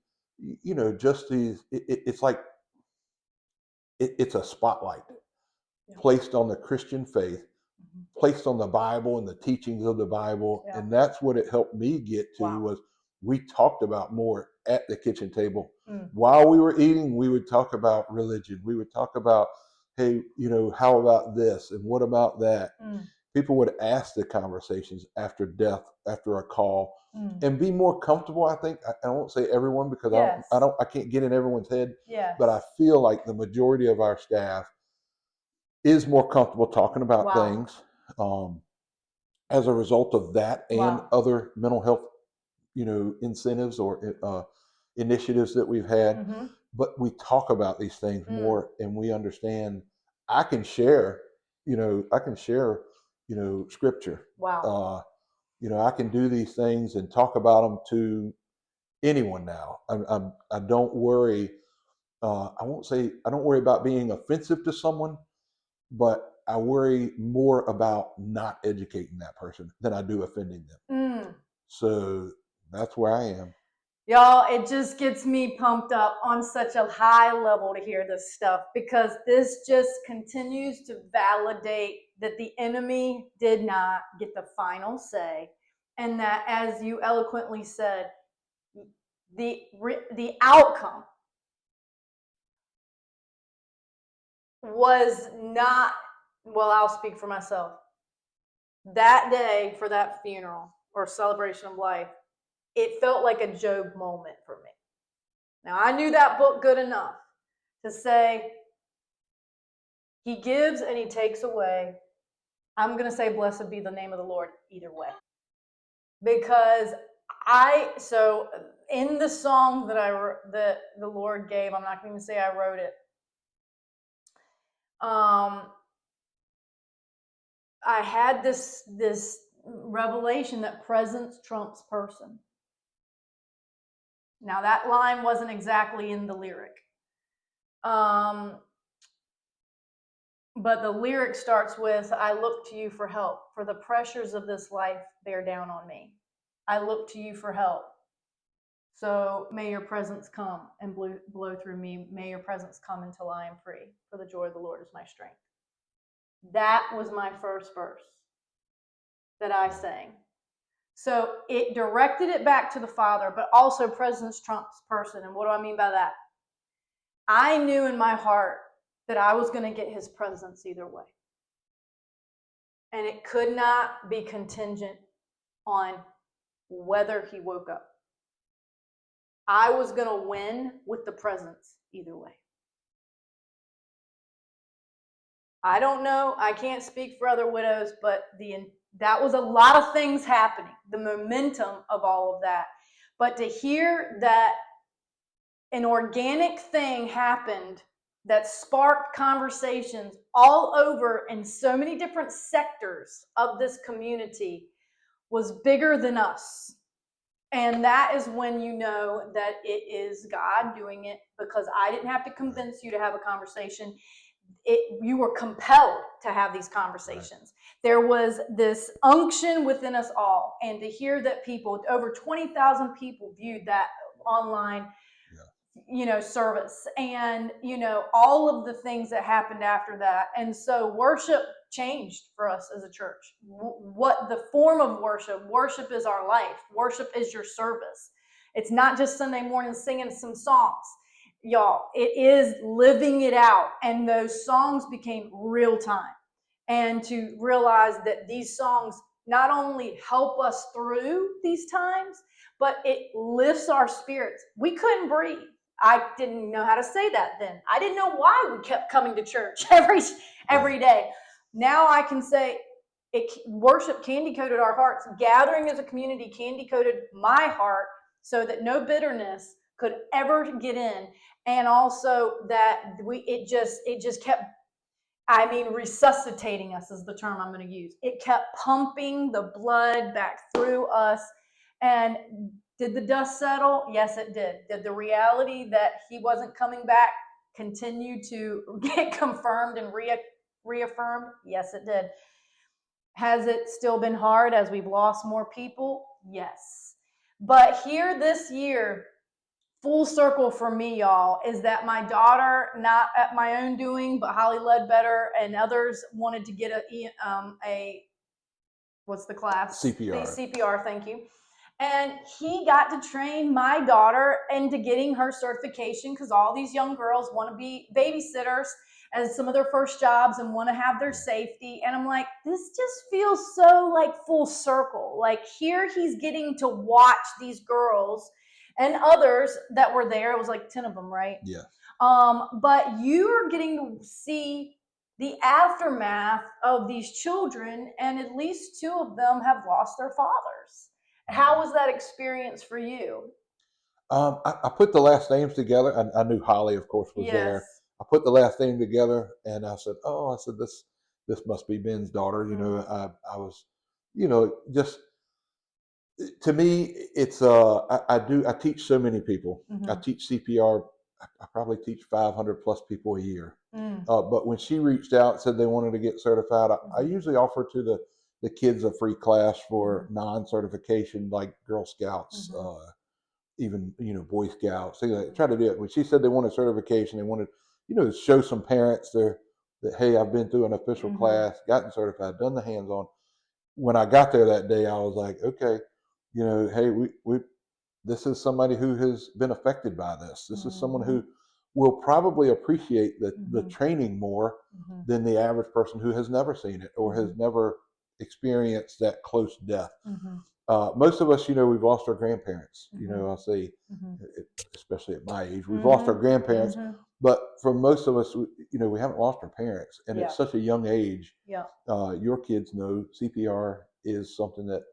just these, it's like, it's a spotlight Yeah. placed on the Christian faith, Mhm. placed on the Bible and the teachings of the Bible. Yeah. And that's what it helped me get to. Wow. Was we talked about more at the kitchen table. Mm. While we were eating, we would talk about religion. We would talk about, hey, how about this and what about that? Mm. People would ask the conversations after death, after a call, Mm. and be more comfortable. I think I won't say everyone, because Yes. I can't get in everyone's head, Yes. but I feel like the majority of our staff is more comfortable talking about Wow. things, as a result of that and Wow. other mental health, incentives or initiatives that we've had. Mhm. But we talk about these things Mm. more, and we understand. I can share, scripture. Wow. I can do these things and talk about them to anyone now. I don't worry. I won't say I don't worry about being offensive to someone, but I worry more about not educating that person than I do offending them. Mm. So that's where I am. Y'all, it just gets me pumped up on such a high level to hear this stuff, because this just continues to validate that the enemy did not get the final say, and that, as you eloquently said, the outcome was not, well, I'll speak for myself. That day for that funeral or celebration of life, it felt like a Job moment for me. Now, I knew that book good enough to say, he gives and he takes away. I'm going to say, blessed be the name of the Lord either way. Because so in the song that the Lord gave, I'm not going to say I wrote it. I had this revelation that presence trumps person. Now, that line wasn't exactly in the lyric. But the lyric starts with, I look to you for help, for the pressures of this life bear down on me. I look to you for help. So may your presence come and blow through me. May your presence come until I am free, for the joy of the Lord is my strength. That was my first verse that I sang. So it directed it back to the Father, but also presence trumps person. And what do I mean by that? I knew in my heart that I was going to get his presence either way. And it could not be contingent on whether he woke up. I was going to win with the presence either way. I don't know. I can't speak for other widows, but that was a lot of things happening, the momentum of all of that. But to hear that an organic thing happened that sparked conversations all over in so many different sectors of this community was bigger than us. And that is when you know that it is God doing it, because I didn't have to convince you to have a conversation. You were compelled to have these conversations. Right. There was this unction within us all. And to hear that over 20,000 people viewed that online service, and all of the things that happened after that. And so worship changed for us as a church. What the form of worship is our life. Worship is your service. It's not just Sunday morning singing some songs, y'all. It is living it out. And those songs became real time. And to realize that these songs not only help us through these times, but it lifts our spirits. We couldn't breathe. I didn't know how to say that then. I didn't know why we kept coming to church every day. Now I can say worship candy coated our hearts. Gathering as a community candy coated my heart so that no bitterness could ever get in, and also that it just kept, I mean, resuscitating us is the term I'm going to use. It kept pumping the blood back through us. And did the dust settle? Yes, it did. Did the reality that he wasn't coming back continue to get confirmed and reaffirmed? Yes, it did. Has it still been hard as we've lost more people? Yes. But here this year, full circle for me, y'all, is that my daughter, not at my own doing, but Holly Ledbetter and others wanted to get a what's the class? CPR. The CPR, thank you. And he got to train my daughter into getting her certification because all these young girls want to be babysitters as some of their first jobs and want to have their safety. And I'm like, this just feels so like full circle. Like here he's getting to watch these girls and others that were there. It was like 10 of them, right? Yeah. But you are getting to see the aftermath of these children, and at least 2 of them have lost their fathers. How was that experience for you? I put the last names together. I knew Holly, of course, was there. I put the last name together, and I said, "Oh, I said this must be Ben's daughter." You know, I was, just to me, it's I teach so many people. I teach CPR. I probably teach 500 plus people a year. But when she reached out and said they wanted to get certified, I usually offer to the kids a free class for non-certification, like Girl Scouts, even Boy Scouts. They try to do it. When she said they wanted certification, they wanted to show some parents that hey, I've been through an official class, gotten certified, done the hands-on. When I got there that day, I was like, okay, hey, we this is somebody who has been affected by this. This is someone who will probably appreciate the training more than the average person who has never seen it or has never experienced that close death. Most of us, we've lost our grandparents. I'll say, especially at my age, we've lost our grandparents. But for most of us, we haven't lost our parents, and at such a young age. Yeah. Your kids know CPR is something that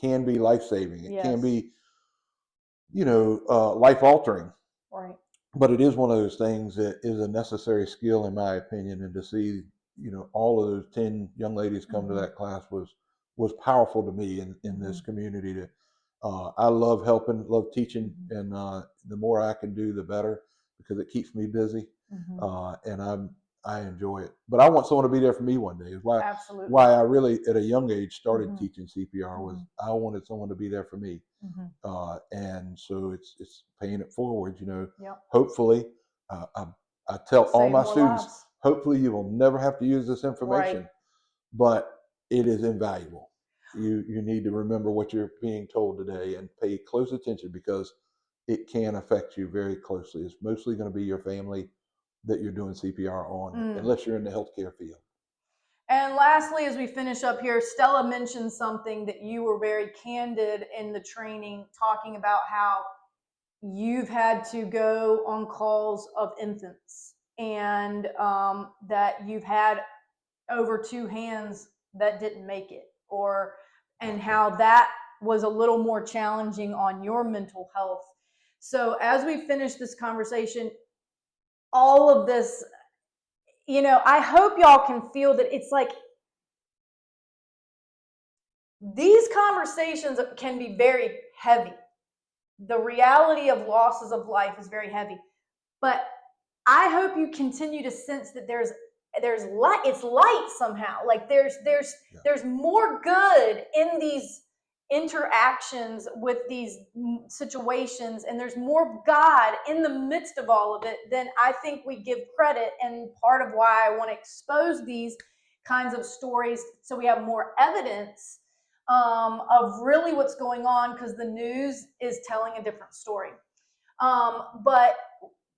can be life saving. It can be life altering. Right. But it is one of those things that is a necessary skill, in my opinion. And to see all of those 10 young ladies come to that class was powerful to me in this community. I love helping, love teaching, and the more I can do, the better, because it keeps me busy, and I enjoy it. But I want someone to be there for me one day. Is why Absolutely. why I really at a young age started teaching CPR was I wanted someone to be there for me, and so it's paying it forward. Hopefully, I tell all my students, hopefully you will never have to use this information, but it is invaluable. You need to remember what you're being told today and pay close attention, because it can affect you very closely. It's mostly going to be your family that you're doing CPR on, unless you're in the healthcare field. And lastly, as we finish up here, Stella mentioned something that you were very candid in the training, talking about how you've had to go on calls of infants, and that you've had over 2 hands that didn't make it, and how that was a little more challenging on your mental health. So as we finish this conversation, all of this, I hope y'all can feel that it's like these conversations can be very heavy. The reality of losses of life is very heavy. But I hope you continue to sense that there's light. It's light somehow. Like there's more good in these interactions with these situations, and there's more God in the midst of all of it than I think we give credit. And part of why I want to expose these kinds of stories, so we have more evidence of really what's going on, because the news is telling a different story. But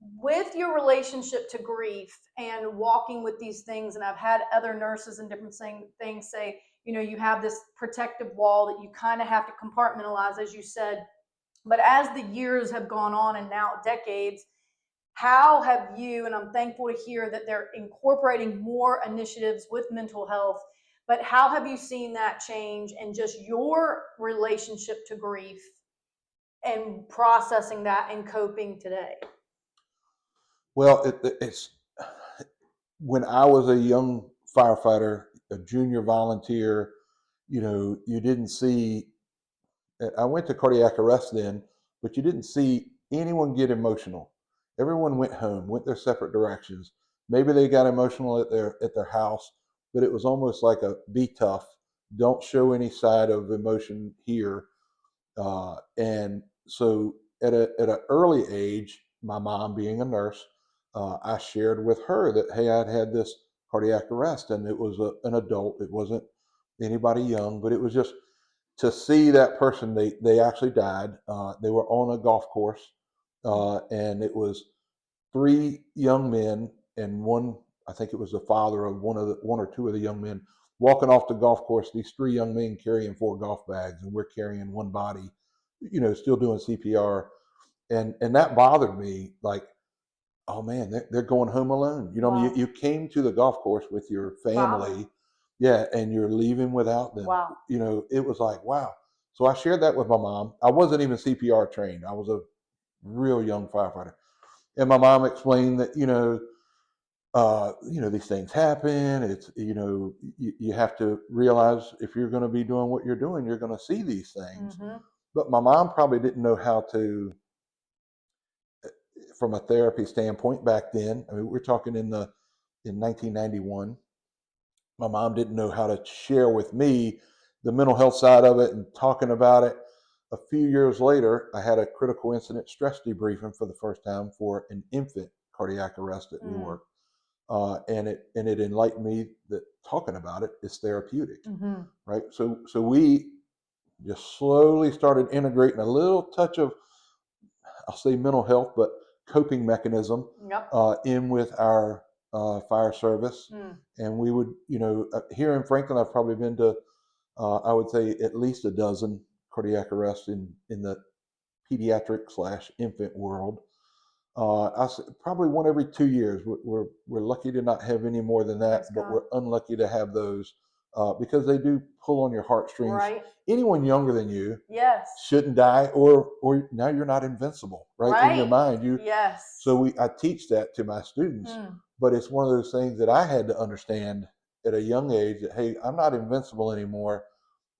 with your relationship to grief and walking with these things, and I've had other nurses and different things say, you have this protective wall that you kind of have to compartmentalize, as you said. But as the years have gone on and now decades, how have you, and I'm thankful to hear that they're incorporating more initiatives with mental health, but how have you seen that change and just your relationship to grief and processing that and coping today? Well, it's when I was a young firefighter, a junior volunteer, you didn't see, I went to cardiac arrest then, but you didn't see anyone get emotional. Everyone went home, went their separate directions. Maybe they got emotional at their house, but it was almost like a be tough, don't show any side of emotion here. And so at an early age, my mom being a nurse, I shared with her that, hey, I'd had this cardiac arrest, and it was an adult. It wasn't anybody young, but it was just to see that person. They actually died. They were on a golf course, and it was three young men and one. I think it was the father of one or two of the young men walking off the golf course. These three young men carrying four golf bags, and we're carrying one body, still doing CPR, and that bothered me. Like, oh man, they're going home alone. Wow. You came to the golf course with your family, Father. yeah, and you're leaving without them. Wow. It was like, wow. So I shared that with my mom. I wasn't even CPR trained. I was a real young firefighter, and my mom explained that these things happen. It's you have to realize if you're going to be doing what you're doing, you're going to see these things. Mm-hmm. But my mom probably didn't know how to, from a therapy standpoint back then. I mean, we're talking in 1991. My mom didn't know how to share with me the mental health side of it and talking about it. A few years later, I had a critical incident stress debriefing for the first time for an infant cardiac arrest that we worked. And it enlightened me that talking about it is therapeutic, Mm-hmm. right? So we just slowly started integrating a little touch of, I'll say mental health, but coping mechanism Yep. in with our fire service. Mm. And we would, here in Franklin, I've probably been to, I would say at least a dozen cardiac arrests in the pediatric/infant world. Probably one every 2 years. We're lucky to not have any more than that, Praise but God. we're unlucky to have those because they do pull on your heartstrings. Right. Anyone younger than you Yes. shouldn't die, or now you're not invincible, right? In your mind, Yes. So I teach that to my students, but it's one of those things that I had to understand at a young age that, hey, I'm not invincible anymore.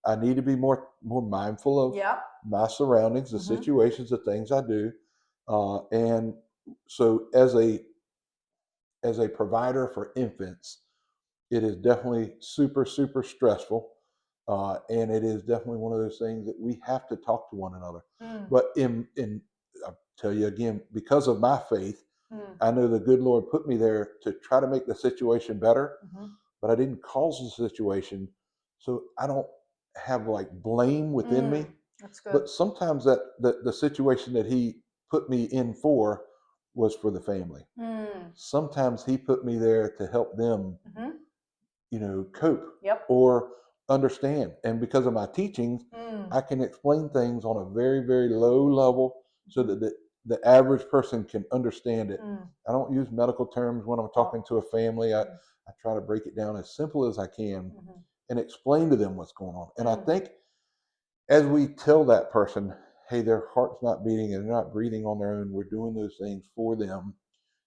I need to be more mindful of Yep. my surroundings, the situations, the things I do, and so as a provider for infants, it is definitely super super stressful, and it is definitely one of those things that we have to talk to one another. But in I'll tell you again, because of my faith, I know the good Lord put me there to try to make the situation better, but I didn't cause the situation, so I don't have like blame within me. That's good. But sometimes that the situation that He put me in for was for the family. Sometimes He put me there to help them, cope Yep. or understand. And because of my teachings, I can explain things on a very, very low level so that the average person can understand it. I don't use medical terms when I'm talking to a family. I try to break it down as simple as I can and explain to them what's going on. And I think as we tell that person, hey, their heart's not beating and they're not breathing on their own, we're doing those things for them.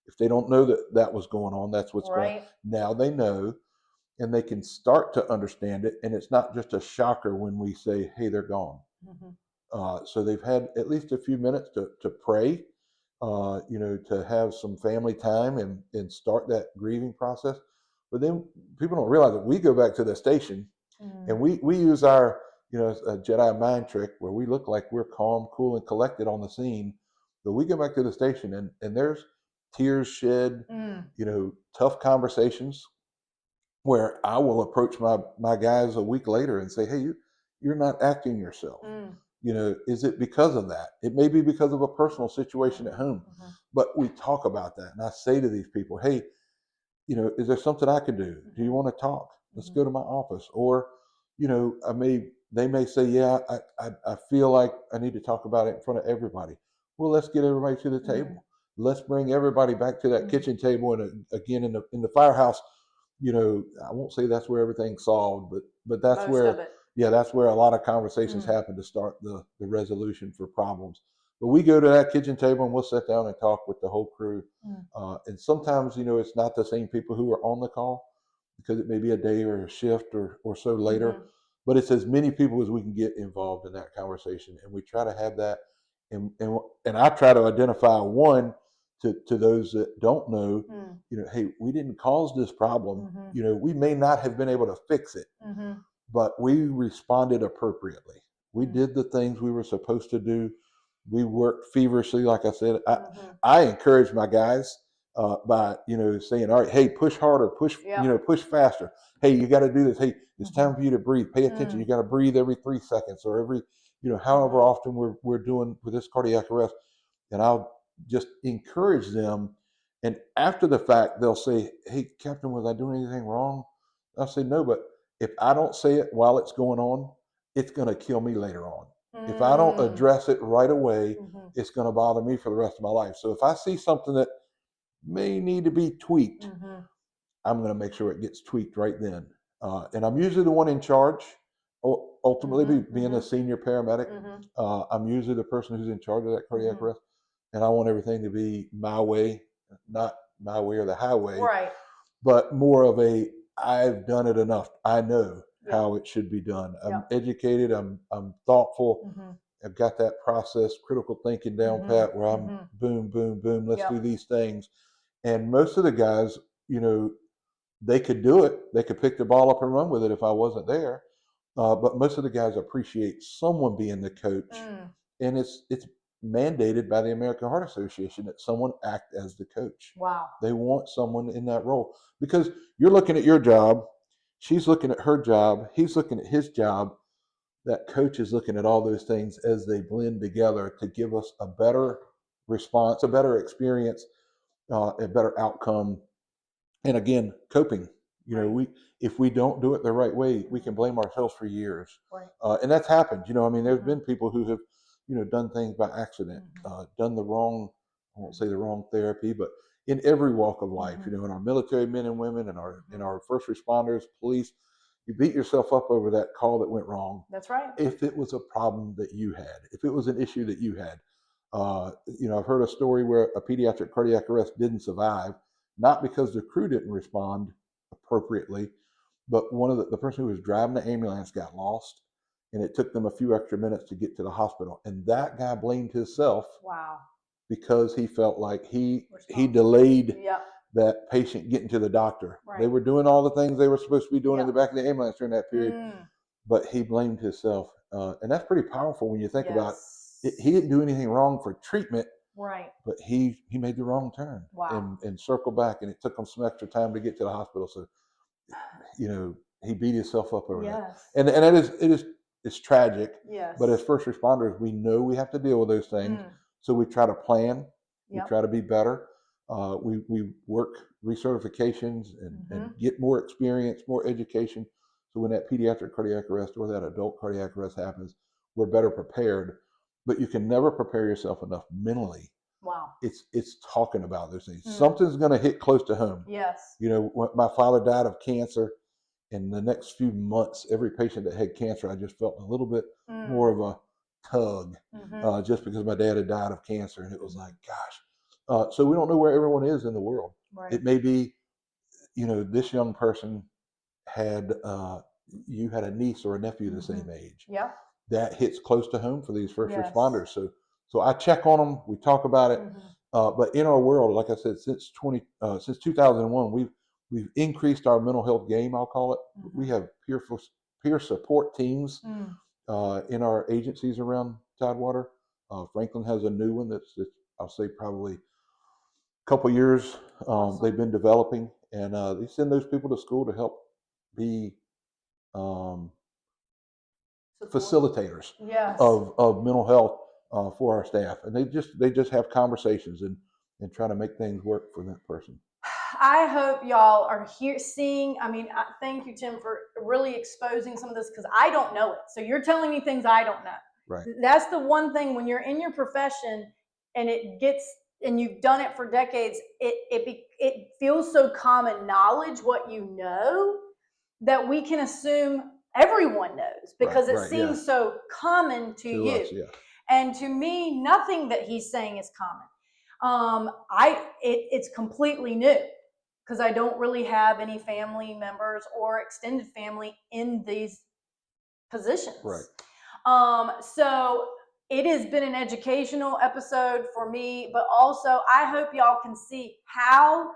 If they don't know that was going on, that's what's going on. Now they know, and they can start to understand it. And it's not just a shocker when we say, hey, they're gone. So they've had at least a few minutes to pray, to have some family time and start that grieving process. But then people don't realize that we go back to the station and we use our, a Jedi mind trick where we look like we're calm, cool, and collected on the scene. But we go back to the station and there's tears shed, tough conversations where I will approach my guys a week later and say, hey, you're not acting yourself. Is it because of that? It may be because of a personal situation at home, but we talk about that. And I say to these people, hey, is there something I could do? Do you want to talk? Let's go to my office. Or, they may say, yeah, I feel like I need to talk about it in front of everybody. Well, let's get everybody to the table. Let's bring everybody back to that kitchen table. And again, in the firehouse, I won't say that's where everything's solved, but that's Most where, of it. yeah, that's where a lot of conversations happen to start the resolution for problems. But we go to that kitchen table and we'll sit down and talk with the whole crew. And sometimes, it's not the same people who are on the call because it may be a day or a shift or so later, but it's as many people as we can get involved in that conversation. And we try to have that. And I try to identify one to those that don't know, hey, we didn't cause this problem. We may not have been able to fix it, but we responded appropriately. We did the things we were supposed to do. We worked feverishly, like I said. I encourage my guys by saying, all right, hey, push harder, push push faster. Hey, you got to do this. Hey, it's time for you to breathe. Pay attention. You got to breathe every 3 seconds or every however often we're doing with this cardiac arrest. And I'll just encourage them. And after the fact, they'll say, hey, Captain, was I doing anything wrong? I'll say, no, but if I don't say it while it's going on, it's going to kill me later on. If I don't address it right away, it's going to bother me for the rest of my life. So if I see something that may need to be tweaked, I'm going to make sure it gets tweaked right then. And I'm usually the one in charge, ultimately being a senior paramedic. I'm usually the person who's in charge of that cardiac arrest. And I want everything to be my way, not my way or the highway, Right. but more of I've done it enough. I know how it should be done. I'm educated. I'm thoughtful. I've got that process, critical thinking down pat, where I'm boom, boom, boom. Let's do these things. And most of the guys, they could do it. They could pick the ball up and run with it if I wasn't there. But most of the guys appreciate someone being the coach, and it's mandated by the American Heart Association that someone act as the coach. Wow. They want someone in that role because you're looking at your job, she's looking at her job, he's looking at his job. That coach is looking at all those things as they blend together to give us a better response, a better experience, a better outcome. And again, coping. If we don't do it the right way, we can blame ourselves for years. Right. And that's happened. There's been people who have, done things by accident, done the wrong, I won't say the wrong therapy, but in every walk of life, in our military men and women and our first responders, police, you beat yourself up over that call that went wrong. That's right. If it was a problem that you had, if it was an issue that you had, I've heard a story where a pediatric cardiac arrest didn't survive, not because the crew didn't respond appropriately, but one of the person who was driving the ambulance got lost, and it took them a few extra minutes to get to the hospital. And that guy blamed himself. Wow. Because he felt like he delayed that patient getting to the doctor. Right. They were doing all the things they were supposed to be doing in the back of the ambulance during that period, but he blamed himself. And that's pretty powerful when you think about it. He didn't do anything wrong for treatment. Right. But he made the wrong turn. Wow. And circled back, and it took him some extra time to get to the hospital. So, he beat himself up over that. And it's tragic. Yes. But as first responders, we know we have to deal with those things. So we try to plan. We try to be better. We work recertifications and get more experience, more education. So when that pediatric cardiac arrest or that adult cardiac arrest happens, we're better prepared. But you can never prepare yourself enough mentally. Wow. It's talking about those things. Something's going to hit close to home. Yes. When my father died of cancer, in the next few months, every patient that had cancer, I just felt a little bit more of a tug, just because my dad had died of cancer. And it was like, gosh. So we don't know where everyone is in the world. Right. It may be, this young person had, you had a niece or a nephew the same age. Yeah. That hits close to home for these first responders. So I check on them. We talk about it. But in our world, like I said, since 2001, we've increased our mental health game. I'll call it. We have peer support teams in our agencies around Tidewater. Franklin has a new one that's I'll say probably a couple years. They've been developing, and they send those people to school to help be facilitators Yes. of mental health for our staff, and they just have conversations and try to make things work for that person. I hope y'all are here seeing. I mean, thank you, Tim, for really exposing some of this, because I don't know it. So you're telling me things I don't know. Right. That's the one thing when you're in your profession and and you've done it for decades, it feels so common knowledge what you know, that we can assume everyone knows, because it seems so common to you. Us, yeah. And to me, nothing that he's saying is common. It's completely new, because I don't really have any family members or extended family in these positions. Right. So it has been an educational episode for me, but also I hope y'all can see how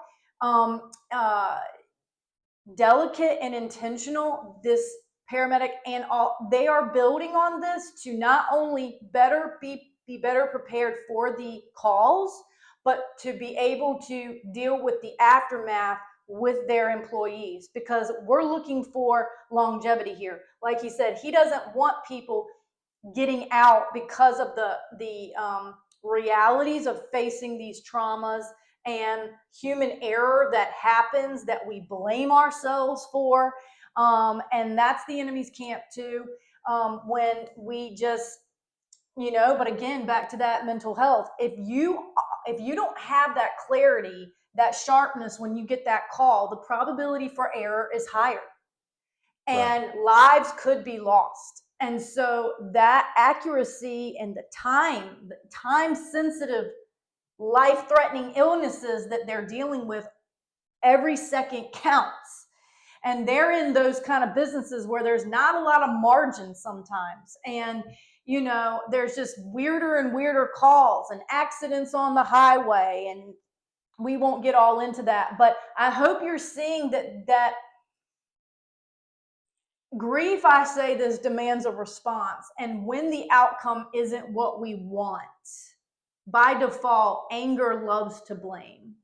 delicate and intentional this paramedic and all they are building on this to not only be better prepared for the calls, but to be able to deal with the aftermath with their employees, because we're looking for longevity here. Like he said, he doesn't want people getting out because of the realities of facing these traumas and human error that happens that we blame ourselves for. And that's the enemy's camp too. When we just, but again, back to that mental health. If you don't have that clarity, that sharpness when you get that call, the probability for error is higher, and lives could be lost. And so that accuracy and the time sensitive, life threatening illnesses that they're dealing with, every second counts. And they're in those kind of businesses where there's not a lot of margin sometimes. And, there's just weirder and weirder calls and accidents on the highway. And we won't get all into that. But I hope you're seeing that grief, I say this, demands a response. And when the outcome isn't what we want, by default, anger loves to blame.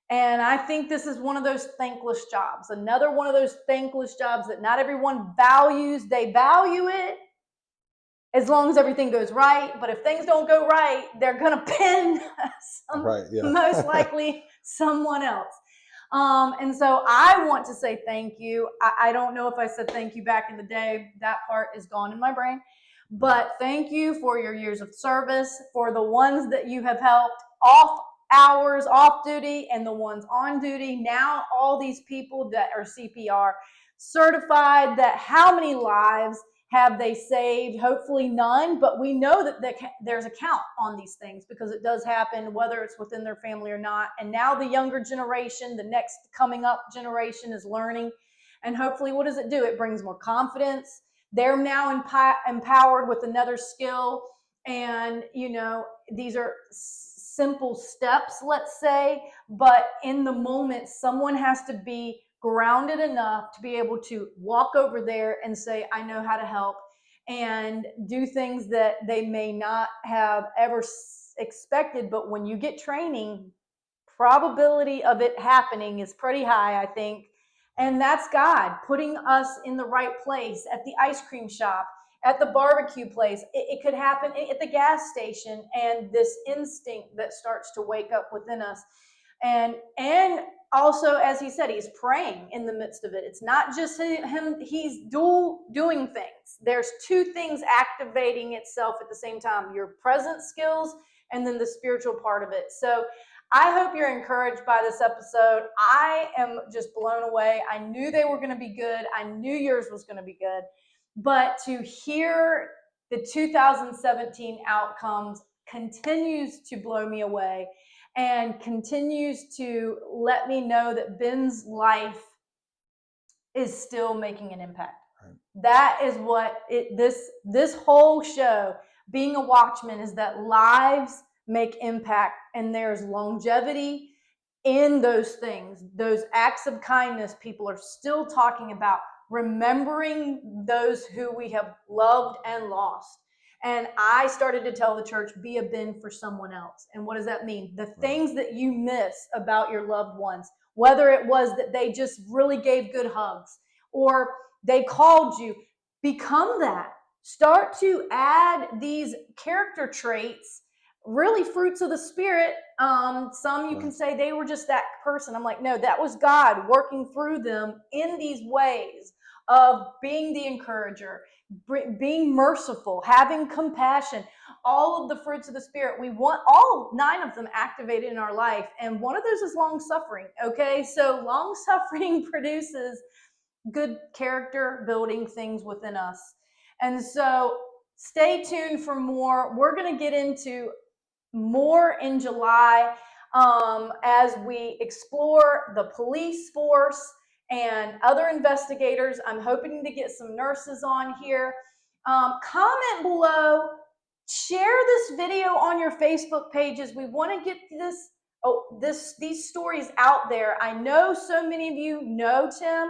And I think this is one of those thankless jobs. Another one of those thankless jobs that not everyone values. They value it as long as everything goes right. But if things don't go right, they're going to pin most likely someone else. And so I want to say thank you. I don't know if I said thank you back in the day. That part is gone in my brain. But thank you for your years of service, for the ones that you have helped off hours, off duty, and the ones on duty. Now all these people that are CPR certified, that how many lives have they saved? Hopefully none, but we know that there's a count on these things, because it does happen, whether it's within their family or not. And now the younger generation, the next coming up generation, is learning. And hopefully, what does it do? It brings more confidence. They're now empowered with another skill. And, these are simple steps, let's say, but in the moment, someone has to be grounded enough to be able to walk over there and say, I know how to help, and do things that they may not have ever expected. But when you get training, probability of it happening is pretty high, I think. And that's God putting us in the right place, at the ice cream shop, at the barbecue place. It could happen at the gas station, and this instinct that starts to wake up within us. And also, as he said, he's praying in the midst of it. It's not just him, he's doing things. There's two things activating itself at the same time: your present skills and then the spiritual part of it. So I hope you're encouraged by this episode. I am just blown away. I knew they were going to be good. I knew yours was going to be good. But to hear the 2017 outcomes continues to blow me away, and continues to let me know that Ben's life is still making an impact. Right. That is what this whole show, being a Watchman, is that lives make impact, and there's longevity in those things. Those acts of kindness people are still talking about, remembering those who we have loved and lost. And I started to tell the church, be a Ben for someone else. And what does that mean? The things that you miss about your loved ones, whether it was that they just really gave good hugs, or they called you, become that. Start to add these character traits, really fruits of the Spirit. Some you can say they were just that person. I'm like, no, that was God working through them in these ways of being the encourager, being merciful, having compassion, all of the fruits of the Spirit. We want all 9 of them activated in our life. And one of those is long suffering. Okay. So long suffering produces good character building things within us. And so stay tuned for more. We're going to get into more in July as we explore the police force and other investigators. I'm hoping to get some nurses on here. Comment below, share this video on your Facebook pages. We want to get these stories out there. I know so many of you know Tim.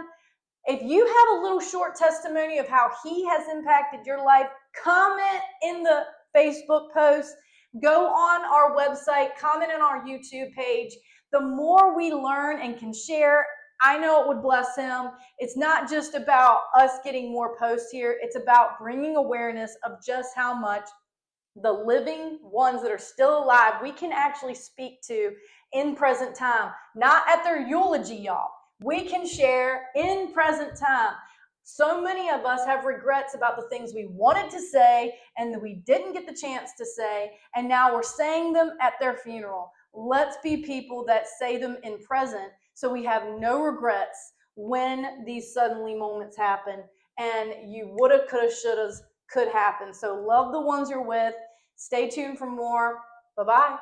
If you have a little short testimony of how he has impacted your life, comment in the Facebook post. Go on our website, comment on our YouTube page. The more we learn and can share, I know it would bless him. It's not just about us getting more posts here. It's about bringing awareness of just how much the living ones that are still alive we can actually speak to in present time, not at their eulogy, y'all. We can share in present time. So many of us have regrets about the things we wanted to say and that we didn't get the chance to say, and now we're saying them at their funeral. Let's be people that say them in present so we have no regrets when these suddenly moments happen and you woulda, coulda, shouldas could happen. So love the ones you're with. Stay tuned for more. Bye-bye.